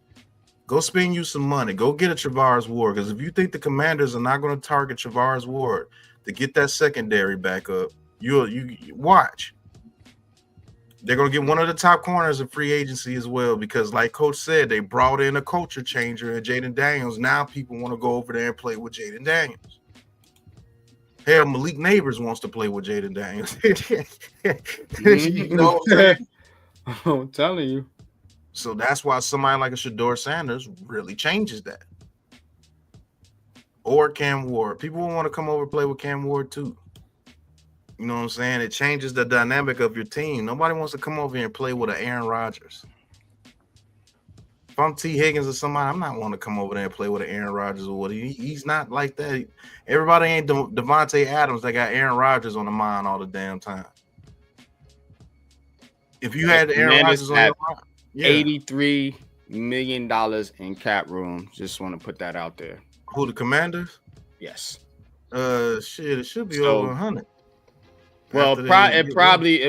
Speaker 1: Go spend you some money. Go get a Travaris Ward. Because if you think the Commanders are not going to target Travaris Ward to get that secondary back up, you watch. They're going to get one of the top corners of free agency as well because, like Coach said, they brought in a culture changer in Jaden Daniels. Now people want to go over there and play with Jaden Daniels. Hell, Malik Neighbors wants to play with Jaden Daniels. You know what I'm saying?
Speaker 2: I'm telling you.
Speaker 1: So that's why somebody like a Shedeur Sanders really changes that. Or Cam Ward. People will want to come over and play with Cam Ward too. You know what I'm saying? It changes the dynamic of your team. Nobody wants to come over here and play with an Aaron Rodgers. If I'm T. Higgins or somebody, I'm not wanting to come over there and play with an Aaron Rodgers or what. He's not like that. Everybody ain't Devontae Adams that got Aaron Rodgers on the mind all the damn time. If you had Aaron Rodgers on your mind,
Speaker 2: $83 million in cap room. Just want to put that out there.
Speaker 1: Who, the Commanders?
Speaker 2: Yes.
Speaker 1: Shit, it should be over 100.
Speaker 2: Well, it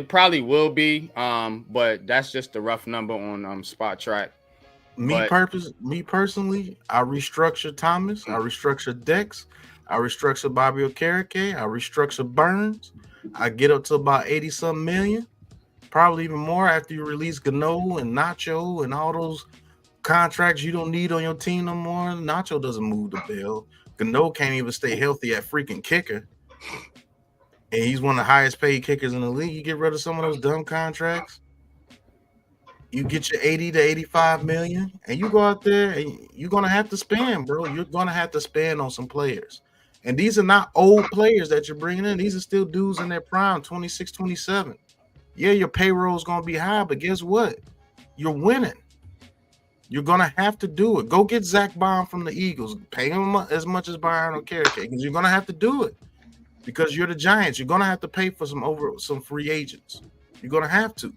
Speaker 2: probably will be. But that's just the rough number on Spot Track.
Speaker 1: Me personally, I restructure Thomas, I restructure Dex, I restructure Bobby Okereke, I restructure Burns. I get up to about 80-something million. Probably even more after you release Gano and Nacho and all those contracts you don't need on your team no more. Nacho doesn't move the bell. Gano can't even stay healthy at freaking kicker. And he's one of the highest paid kickers in the league. You get rid of some of those dumb contracts. You get your 80 to 85 million, and you go out there and you're going to have to spend, bro. You're going to have to spend on some players. And these are not old players that you're bringing in. These are still dudes in their prime, 26, 27. Yeah, your payroll is going to be high, but guess what? You're winning. You're going to have to do it. Go get Zach Bond from the Eagles. Pay him as much as Byron Okereke because you're going to have to do it because you're the Giants. You're going to have to pay for some free agents. You're going to have to.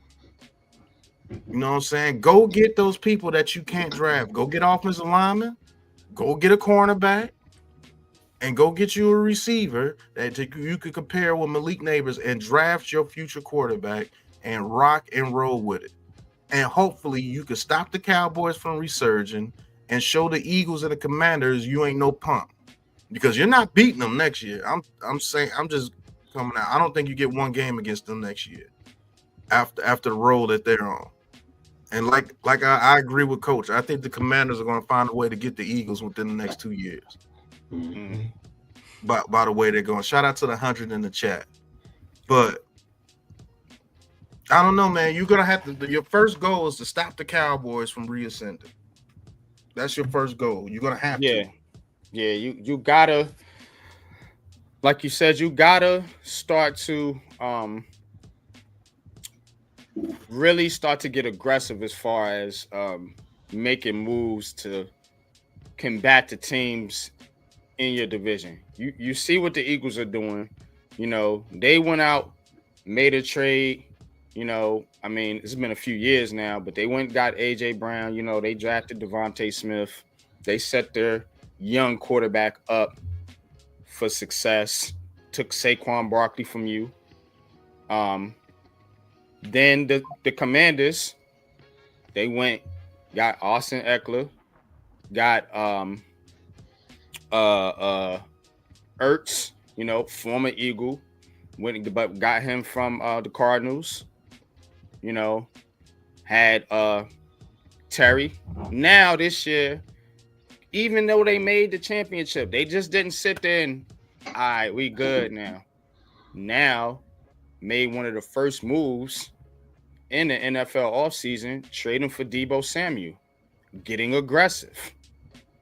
Speaker 1: You know what I'm saying? Go get those people that you can't draft. Go get offensive linemen. Go get a cornerback. and go get you a receiver that you could compare with Malik Neighbors and draft your future quarterback and rock and roll with it. And hopefully you can stop the Cowboys from resurging and show the Eagles and the Commanders you ain't no punk, because you're not beating them next year. I'm saying, I'm just coming out. I don't think you get one game against them next year after the role that they're on. And like I agree with Coach. I think the Commanders are going to find a way to get the Eagles within the next 2 years.
Speaker 3: Mm-hmm.
Speaker 1: By the way they're going. Shout out to the 100 in the chat. But I don't know, man. You're gonna have to. Your first goal is to stop the Cowboys from reascending. That's your first goal. You're gonna have to.
Speaker 2: Yeah. You gotta, like you said, you gotta start to really start to get aggressive as far as making moves to combat the teams in your division. You see what the Eagles are doing. You know, they went out, made a trade. You know, I mean, it's been a few years now, but they went and got AJ Brown. You know, they drafted Devontae Smith. They set their young quarterback up for success. Took Saquon Barkley from you. Then the Commanders, they went, got Austin Eckler, got Ertz, you know, former Eagle, but got him from the Cardinals. You know, had Terry. Now this year, even though they made the championship, they just didn't sit there and, all right, we good now. Now made one of the first moves in the NFL offseason, trading for Deebo Samuel, getting aggressive.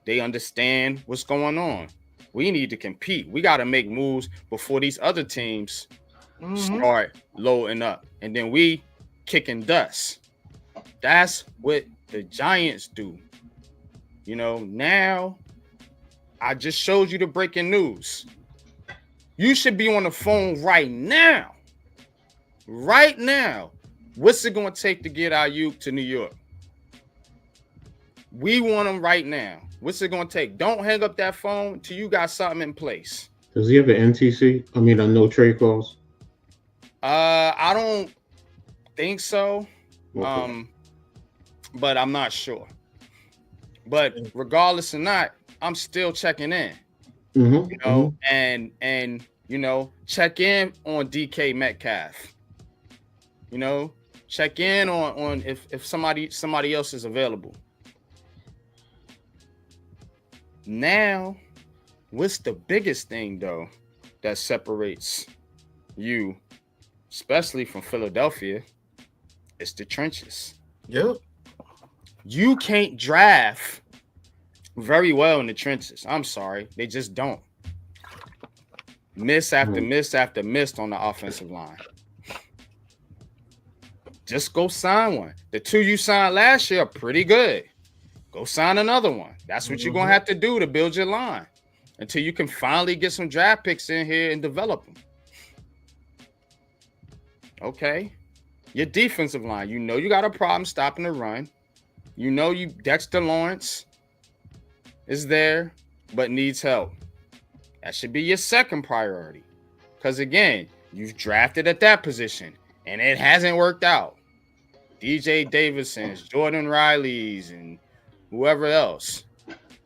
Speaker 2: They understand what's going on. We need to compete. We got to make moves before these other teams start loading up. And then we kicking dust. That's what the Giants do. You know, now I just showed you the breaking news. You should be on the phone right now. Right now. What's it going to take to get Ayuk to New York? We want him right now. What's it going to take? Don't hang up that phone until you got something in place.
Speaker 3: Does he have an NTC? I mean, a no trade clause?
Speaker 2: I don't think so.
Speaker 3: Okay.
Speaker 2: But I'm not sure. But regardless or not, I'm still checking in.
Speaker 3: Mm-hmm.
Speaker 2: You know, and you know, check in on DK Metcalf. You know, check in on if somebody else is available. Now, what's the biggest thing though that separates you, especially from Philadelphia? It's the trenches.
Speaker 1: Yep.
Speaker 2: You can't draft very well in the trenches. I'm sorry. They just don't. Miss after miss after miss on the offensive line. Just go sign one. The two you signed last year are pretty good. Go sign another one. That's what you're going to have to do to build your line until you can finally get some draft picks in here and develop them. Okay. Your defensive line, you know you got a problem stopping the run. You know Dexter Lawrence is there, but needs help. That should be your second priority. Because again, you've drafted at that position and it hasn't worked out. DJ Davidson's, Jordan Riley's, and whoever else.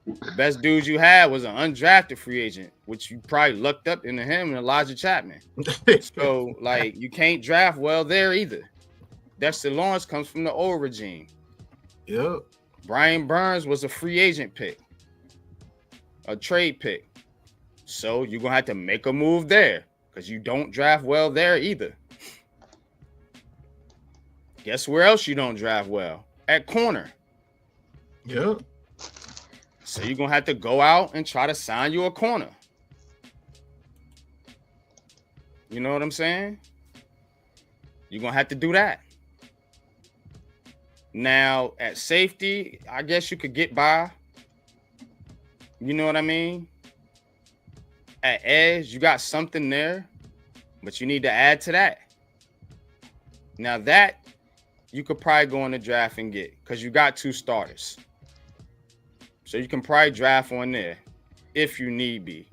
Speaker 2: The best dude you had was an undrafted free agent, which you probably lucked up into him and Elijah Chapman. So, like, you can't draft well there either. Dexter Lawrence comes from the old regime.
Speaker 1: Yep.
Speaker 2: Brian Burns was a free agent pick, a trade pick. So you're going to have to make a move there because you don't draft well there either. Guess where else you don't draft well? At corner.
Speaker 1: Yep.
Speaker 2: So you're going to have to go out and try to sign you a corner. You know what I'm saying? You're going to have to do that. Now, at safety, I guess you could get by. You know what I mean? At edge, you got something there, but you need to add to that. Now, that you could probably go in the draft and get because you got two starters. So you can probably draft one there if you need be.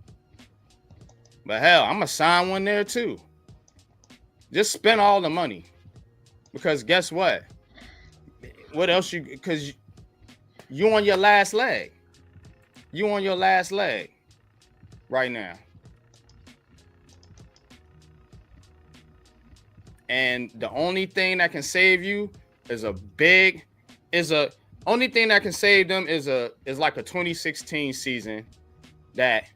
Speaker 2: But hell, I'm gonna sign one there too. Just spend all the money. Because guess what? What else because you on your last leg. You on your last leg right now. And the only thing that can save you is only thing that can save them is like a 2016 season that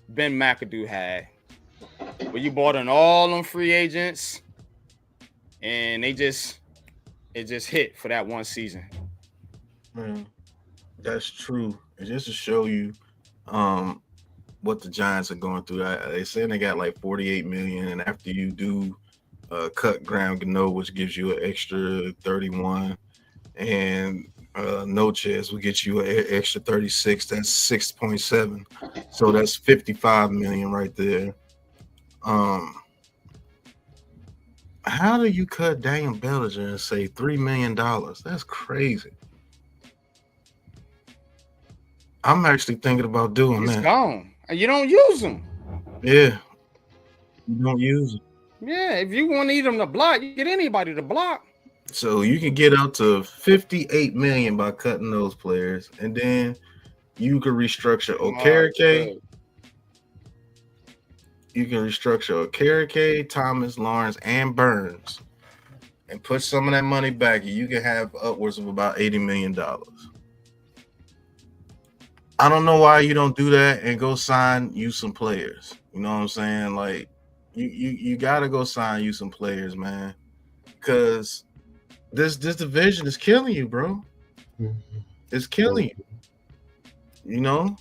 Speaker 2: Ben McAdoo had, where you bought in all them free agents and it just hit for that one season.
Speaker 1: Man, that's true. And just to show you what the Giants are going through, they saying they got like 48 million, and after you do cut Graham Gano, which gives you an extra 31, and no chance will get you an extra 36. That's 6.7. So that's 55 million right there. How do you cut Daniel Bellinger and save $3 million? That's crazy. I'm actually thinking about doing that.
Speaker 2: He's gone. You don't use him.
Speaker 1: Yeah. You don't use him.
Speaker 2: Yeah, if you want to need him to block, you get anybody to block.
Speaker 1: So you can get up to 58 million by cutting those players, and then you can restructure Okereke. You can restructure Okereke, Thomas, Lawrence, and Burns, and put some of that money back. You can have upwards of about $80 million. I don't know why you don't do that and go sign you some players. You know what I'm saying? Like you gotta go sign you some players, man, because this division is killing you, bro. It's killing you. You know,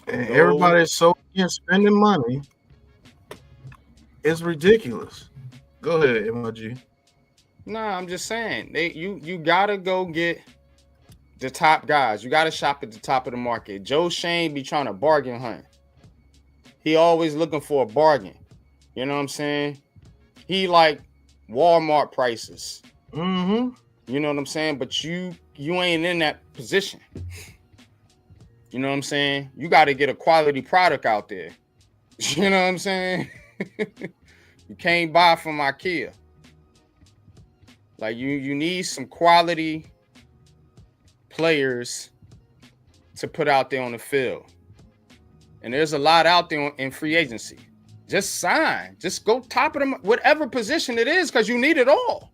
Speaker 1: and everybody's so against spending money. It's ridiculous. Go ahead, MLG.
Speaker 2: Nah, I'm just saying you gotta go get the top guys. You gotta shop at the top of the market. Joe Shane be trying to bargain hunt. He always looking for a bargain. You know what I'm saying? He like Walmart prices.
Speaker 1: Mm-hmm.
Speaker 2: You know what I'm saying? But you ain't in that position. You know what I'm saying? You got to get a quality product out there. You know what I'm saying? You can't buy from IKEA. Like you need some quality players to put out there on the field. And there's a lot out there in free agency. Just sign. Just go top of them, whatever position it is, because you need it all.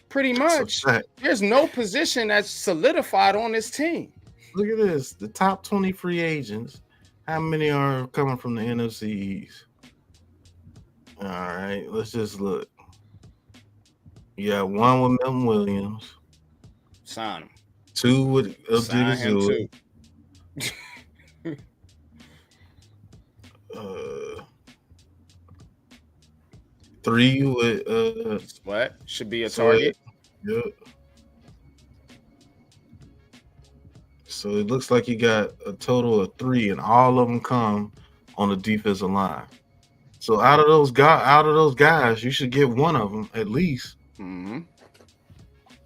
Speaker 2: Pretty much. There's no position that's solidified on this team.
Speaker 1: Look at this. The top 20 free agents. How many are coming from the NFC East? All right, let's just look. You got one with Milton Williams.
Speaker 2: Sign him.
Speaker 1: Two with Abdul. 3 with
Speaker 2: what? Should be a target.
Speaker 1: Yep. So it looks like you got a total of 3, and all of them come on the defensive line. So out of those guys, you should get one of them at least.
Speaker 2: Mm-hmm.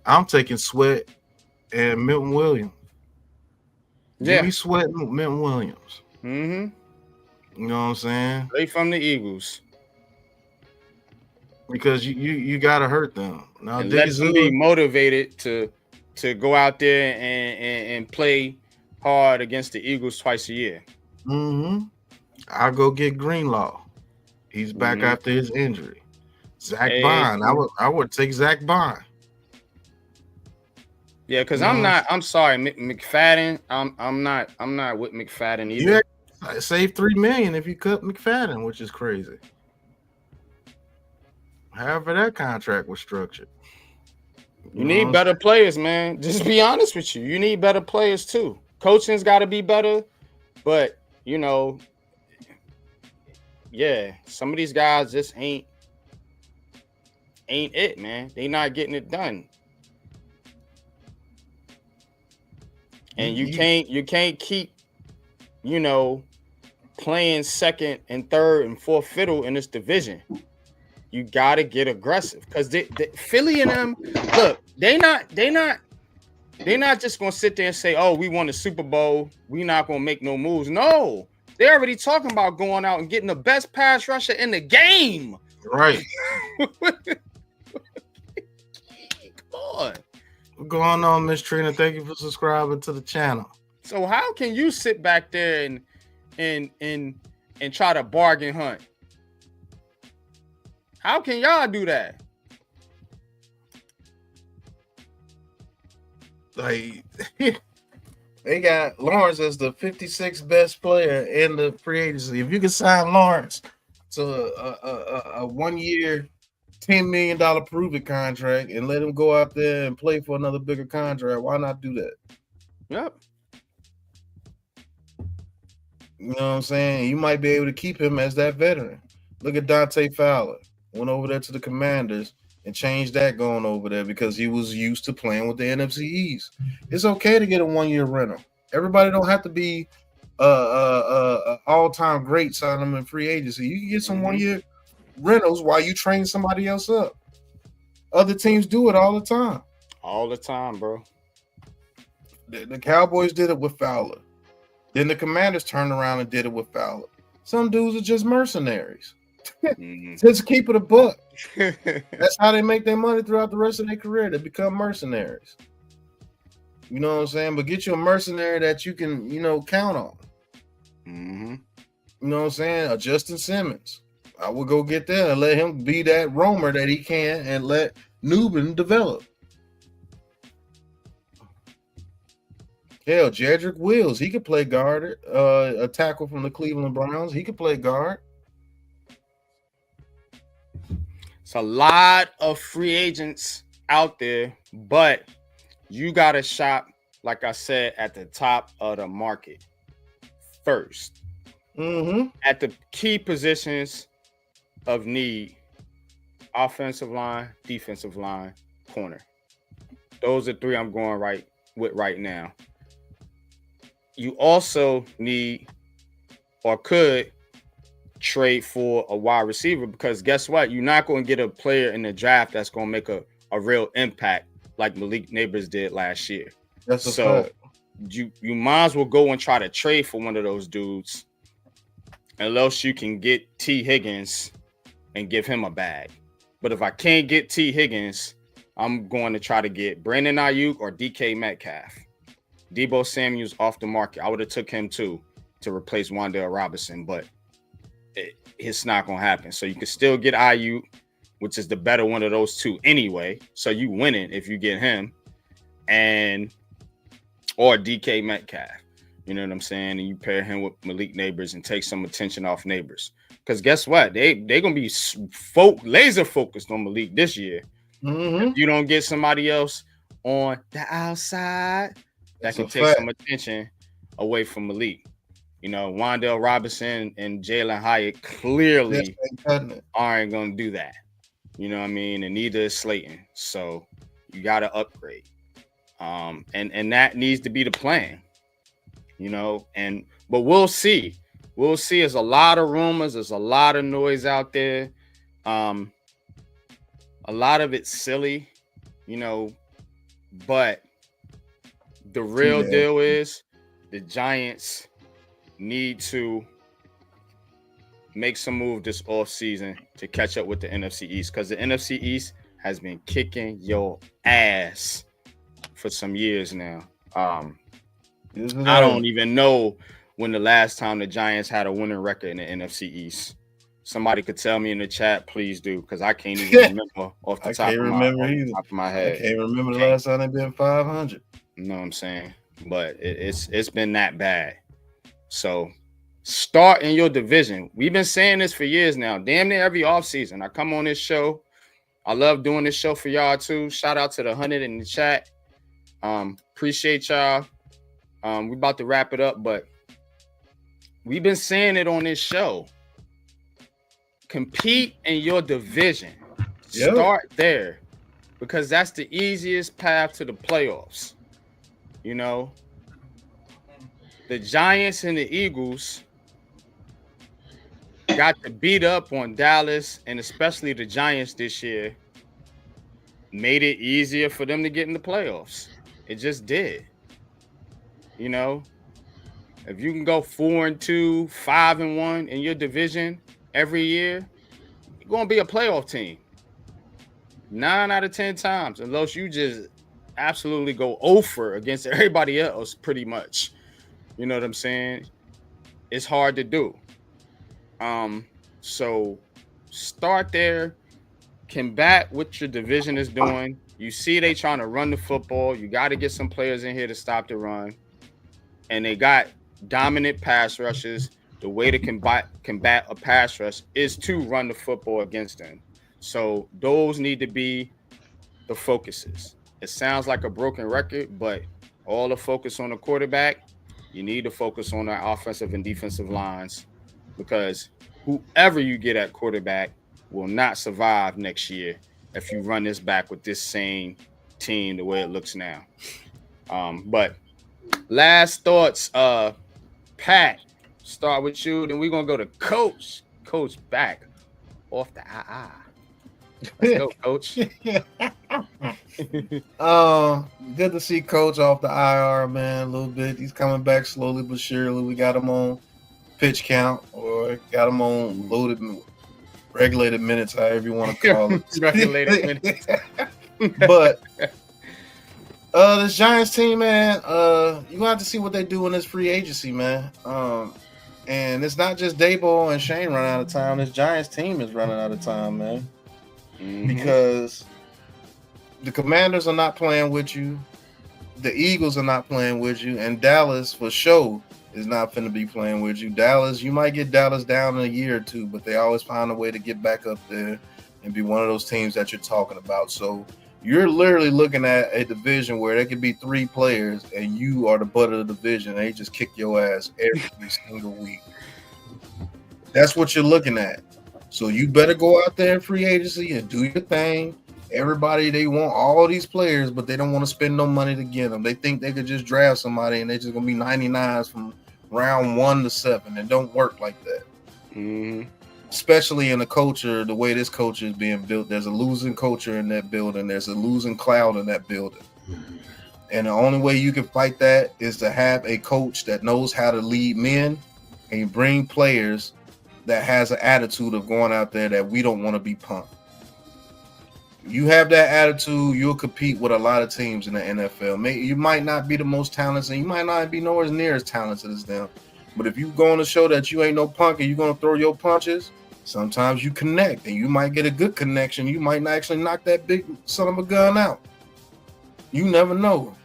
Speaker 1: I'm taking Sweat and Milton Williams.
Speaker 2: Yeah.
Speaker 1: Give me Sweat and Milton Williams.
Speaker 2: Mm-hmm.
Speaker 1: You know what I'm saying?
Speaker 2: Straight from the Eagles.
Speaker 1: Because you gotta hurt them. Now
Speaker 2: let them be motivated to go out there and play hard against the Eagles twice a year.
Speaker 1: Mm-hmm. I'll go get Greenlaw. He's back after his injury. Zach Bond. I would take Zach Bond.
Speaker 2: Yeah, because I'm sorry, McFadden. I'm not with McFadden either.
Speaker 1: You save $3 million if you cut McFadden, which is crazy. However that contract was structured.
Speaker 2: You need better players, man. Just be honest with you. You need better players too. Coaching's got to be better, but some of these guys just ain't it, man. They not getting it done. And you can't keep, playing second and third and fourth fiddle in this division. You gotta get aggressive because Philly and them, look, they not They're not just gonna sit there and say, "Oh, we won the Super Bowl. We not gonna make no moves." No, they're already talking about going out and getting the best pass rusher in the game.
Speaker 1: Right.
Speaker 2: Come on.
Speaker 1: What's going on, Miss Trina? Thank you for subscribing to the channel.
Speaker 2: So how can you sit back there and try to bargain hunt? How can y'all do that?
Speaker 1: Like they got Lawrence as the 56th best player in the free agency. If you can sign Lawrence to a 1 year, $10 million prove it contract and let him go out there and play for another bigger contract, why not do that?
Speaker 2: Yep.
Speaker 1: You know what I'm saying? You might be able to keep him as that veteran. Look at Dante Fowler. Went over there to the Commanders and changed that going over there because he was used to playing with the NFC East. It's okay to get a 1 year rental. Everybody don't have to be all-time great signing them in free agency. You can get some 1 year rentals while you train somebody else up. Other teams do it all the time.
Speaker 2: All the time, bro.
Speaker 1: The Cowboys did it with Fowler. Then the Commanders turned around and did it with Fowler. Some dudes are just mercenaries. Just keep it a buck. That's how they make their money throughout the rest of their career. They become mercenaries. You know what I'm saying? But get you a mercenary that you can, count on. You know what I'm saying? A Justin Simmons. I would go get there and let him be that roamer that he can and let Newman develop. Hell, Jedrick Wills, he could play guard. A tackle from the Cleveland Browns, he could play guard.
Speaker 2: It's a lot of free agents out there, but you got to shop, like I said, at the top of the market first. At the key positions of need: offensive line, defensive line, corner. Those are three I'm going right now. You also need or could trade for a wide receiver, because guess what? You're not going to get a player in the draft that's going to make a real impact like Malik Neighbors did last year.
Speaker 1: That's a fact.
Speaker 2: You might as well go and try to trade for one of those dudes, unless you can get T. Higgins and give him a bag. But if I can't get T. Higgins, I'm going to try to get Brandon Ayuk or DK Metcalf. Deebo Samuel's off the market. I would have took him too to replace Wan'Dale Robinson, but it's not going to happen. So you can still get Ayuk, which is the better one of those two anyway. So you win it if you get him, or DK Metcalf. You know what I'm saying? And you pair him with Malik Neighbors and take some attention off Neighbors. Because guess what? They're going to be laser focused on Malik this year. If you don't get somebody else on the outside that can take some attention away from Malik. Wan'Dale Robinson and Jalen Hyatt clearly aren't going to do that. You know what I mean? And neither is Slayton. So you got to upgrade. And that needs to be the plan. But we'll see. We'll see. There's a lot of rumors. There's a lot of noise out there. A lot of it's silly, but the real deal is the Giants need to make some move this offseason to catch up with the NFC East, because the NFC East has been kicking your ass for some years now. I don't even know when the last time the Giants had a winning record in the NFC East. Somebody could tell me in the chat, please do, because I can't even remember off the top of my head.
Speaker 1: I can't remember the last time they've been 500.
Speaker 2: You know what I'm saying? But it's been that bad. So start in your division. We've been saying this for years now. Damn near every offseason. I come on this show. I love doing this show for y'all too. Shout out to the 100 in the chat. Appreciate y'all. We about to wrap it up, but we've been saying it on this show. Compete in your division. Start there, because that's the easiest path to the playoffs. The Giants and the Eagles got to beat up on Dallas, and especially the Giants this year, made it easier for them to get in the playoffs. It just did. You know, if you can go 4-2, 5-1 in your division every year, you're gonna be a playoff team. 9 out of 10 times, unless you just absolutely go over against everybody else, pretty much. You know what I'm saying? It's hard to do. So start there, combat what your division is doing. You see they trying to run the football. You got to get some players in here to stop the run. And they got dominant pass rushes. The way to combat a pass rush is to run the football against them. So those need to be the focuses. It sounds like a broken record, but all the focus on the quarterback, you need to focus on the offensive and defensive lines, because whoever you get at quarterback will not survive next year if you run this back with this same team the way it looks now. But last thoughts, Pat, start with you, then we're gonna go to Coach. Coach back off the II. Let's go, Coach.
Speaker 1: Good to see Coach off the IR, man. A little bit. He's coming back slowly but surely. We got him on pitch count, or got him on regulated minutes, however you want to call it.
Speaker 2: Regulated minutes.
Speaker 1: But this Giants team, man, you gonna have to see what they do in this free agency, man. And it's not just Daboll and Shane running out of time. This Giants team is running out of time, man. Because the Commanders are not playing with you, the Eagles are not playing with you, and Dallas for sure is not going to be playing with you. Dallas, you might get Dallas down in a year or two, but they always find a way to get back up there and be one of those teams that you're talking about. So you're literally looking at a division where there could be 3 players and you are the butt of the division. And they just kick your ass every single week. That's what you're looking at. So you better go out there in free agency and do your thing. Everybody, they want all these players, but they don't want to spend no money to get them. They think they could just draft somebody and they're just going to be 99s from round 1 to 7. It don't work like that. Especially in the culture, the way this culture is being built. There's a losing culture in that building. There's a losing cloud in that building. And the only way you can fight that is to have a coach that knows how to lead men and bring players that has an attitude of going out there that we don't want to be punked. You have that attitude, you'll compete with a lot of teams in the NFL. You might not be the most talented, and you might not be nowhere near as talented as them. But if you going to show that you ain't no punk and you're going to throw your punches, sometimes you connect, and you might get a good connection. You might not actually knock that big son of a gun out. You never know.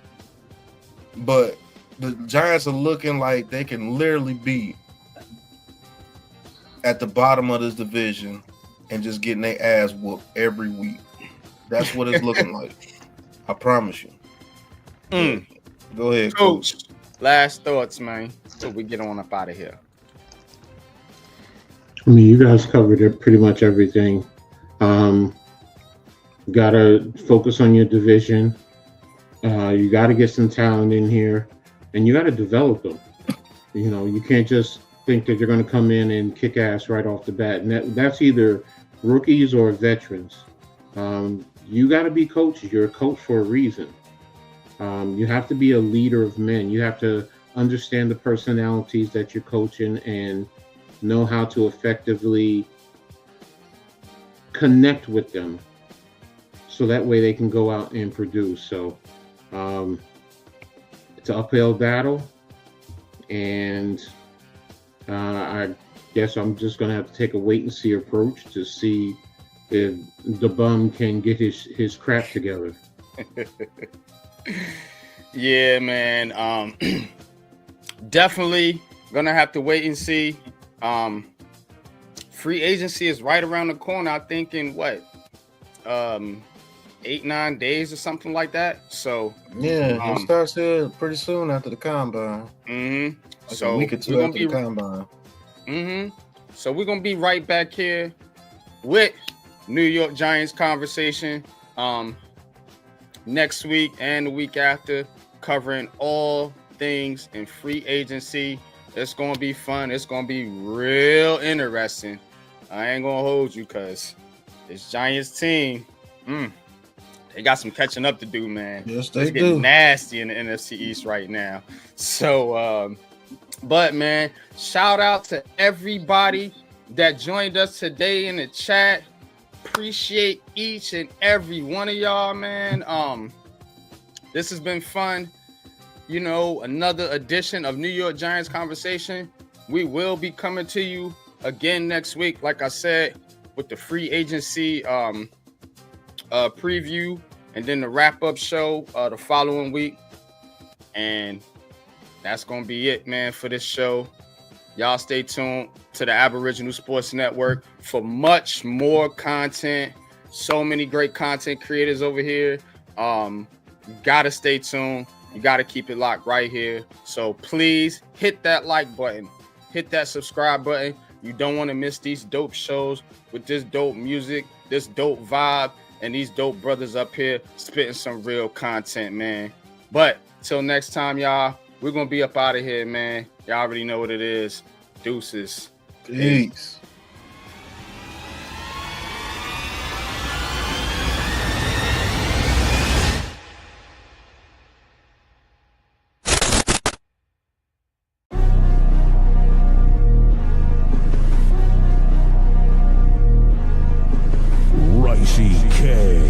Speaker 1: But the Giants are looking like they can literally be at the bottom of this division and just getting their ass whooped every week. That's what it's looking like. I promise you. Go ahead, Coach.
Speaker 2: Last thoughts, man. So we get on up out of here.
Speaker 3: I mean, you guys covered it, pretty much everything. Gotta focus on your division. You gotta get some talent in here, and you gotta develop them. You know, you can't just think that you're going to come in and kick ass right off the bat. And that's either rookies or veterans. You got to be coaches. You're a coach for a reason. You have to be a leader of men. You have to understand the personalities that you're coaching and know how to effectively connect with them so that way they can go out and produce. So it's an uphill battle, and I guess I'm just going to have to take a wait and see approach to see if the bum can get his crap together.
Speaker 2: Yeah, man. Definitely going to have to wait and see. Free agency is right around the corner. I think in 8-9 days or something like that. So
Speaker 1: yeah, it starts here pretty soon after the combine. So a week or two after the combine.
Speaker 2: So we're gonna be right back here with New York Giants conversation next week and the week after, covering all things in free agency. It's gonna be fun. It's gonna be real interesting. I ain't gonna hold you, cause this Giants team, they got some catching up to do, man.
Speaker 1: Yes, they
Speaker 2: it's getting
Speaker 1: do.
Speaker 2: nasty in the NFC East right now. So, but man, shout out to everybody that joined us today in the chat. Appreciate each and every one of y'all, man. This has been fun. You know, another edition of New York Giants Conversation. We will be coming to you again next week, like I said, with the free agency preview, and then the wrap-up show the following week. And that's going to be it, man, for this show. Y'all stay tuned to the Aboriginal Sports Network for much more content. So many great content creators over here. You got to stay tuned. You got to keep it locked right here. So please hit that like button. Hit that subscribe button. You don't want to miss these dope shows with this dope music, this dope vibe, and these dope brothers up here spitting some real content, man. But till next time, y'all, we're going to be up out of here, man. Y'all already know what it is. Deuces.
Speaker 1: Peace.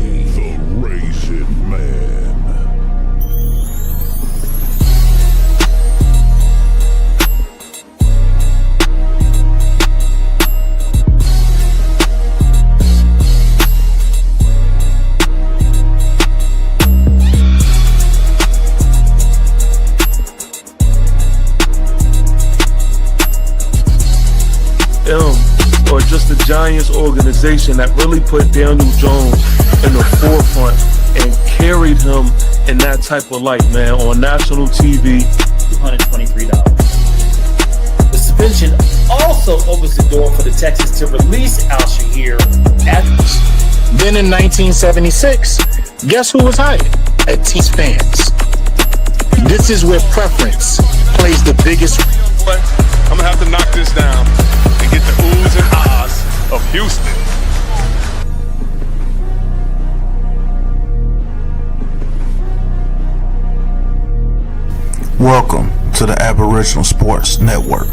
Speaker 4: The Raisin Man.
Speaker 5: Or just the Giants organization that really put Daniel Jones in the forefront and carried him in that type of light, man, on national TV.
Speaker 6: $223. The suspension also opens the door for the Texans to release Al-Shahir.
Speaker 7: Then in 1976, guess who was hired? At T-Spans. This is where preference plays the biggest.
Speaker 8: But I'm gonna have to knock this down and get the oohs and ahs of Houston.
Speaker 4: Welcome to the Aboriginal Sports Network.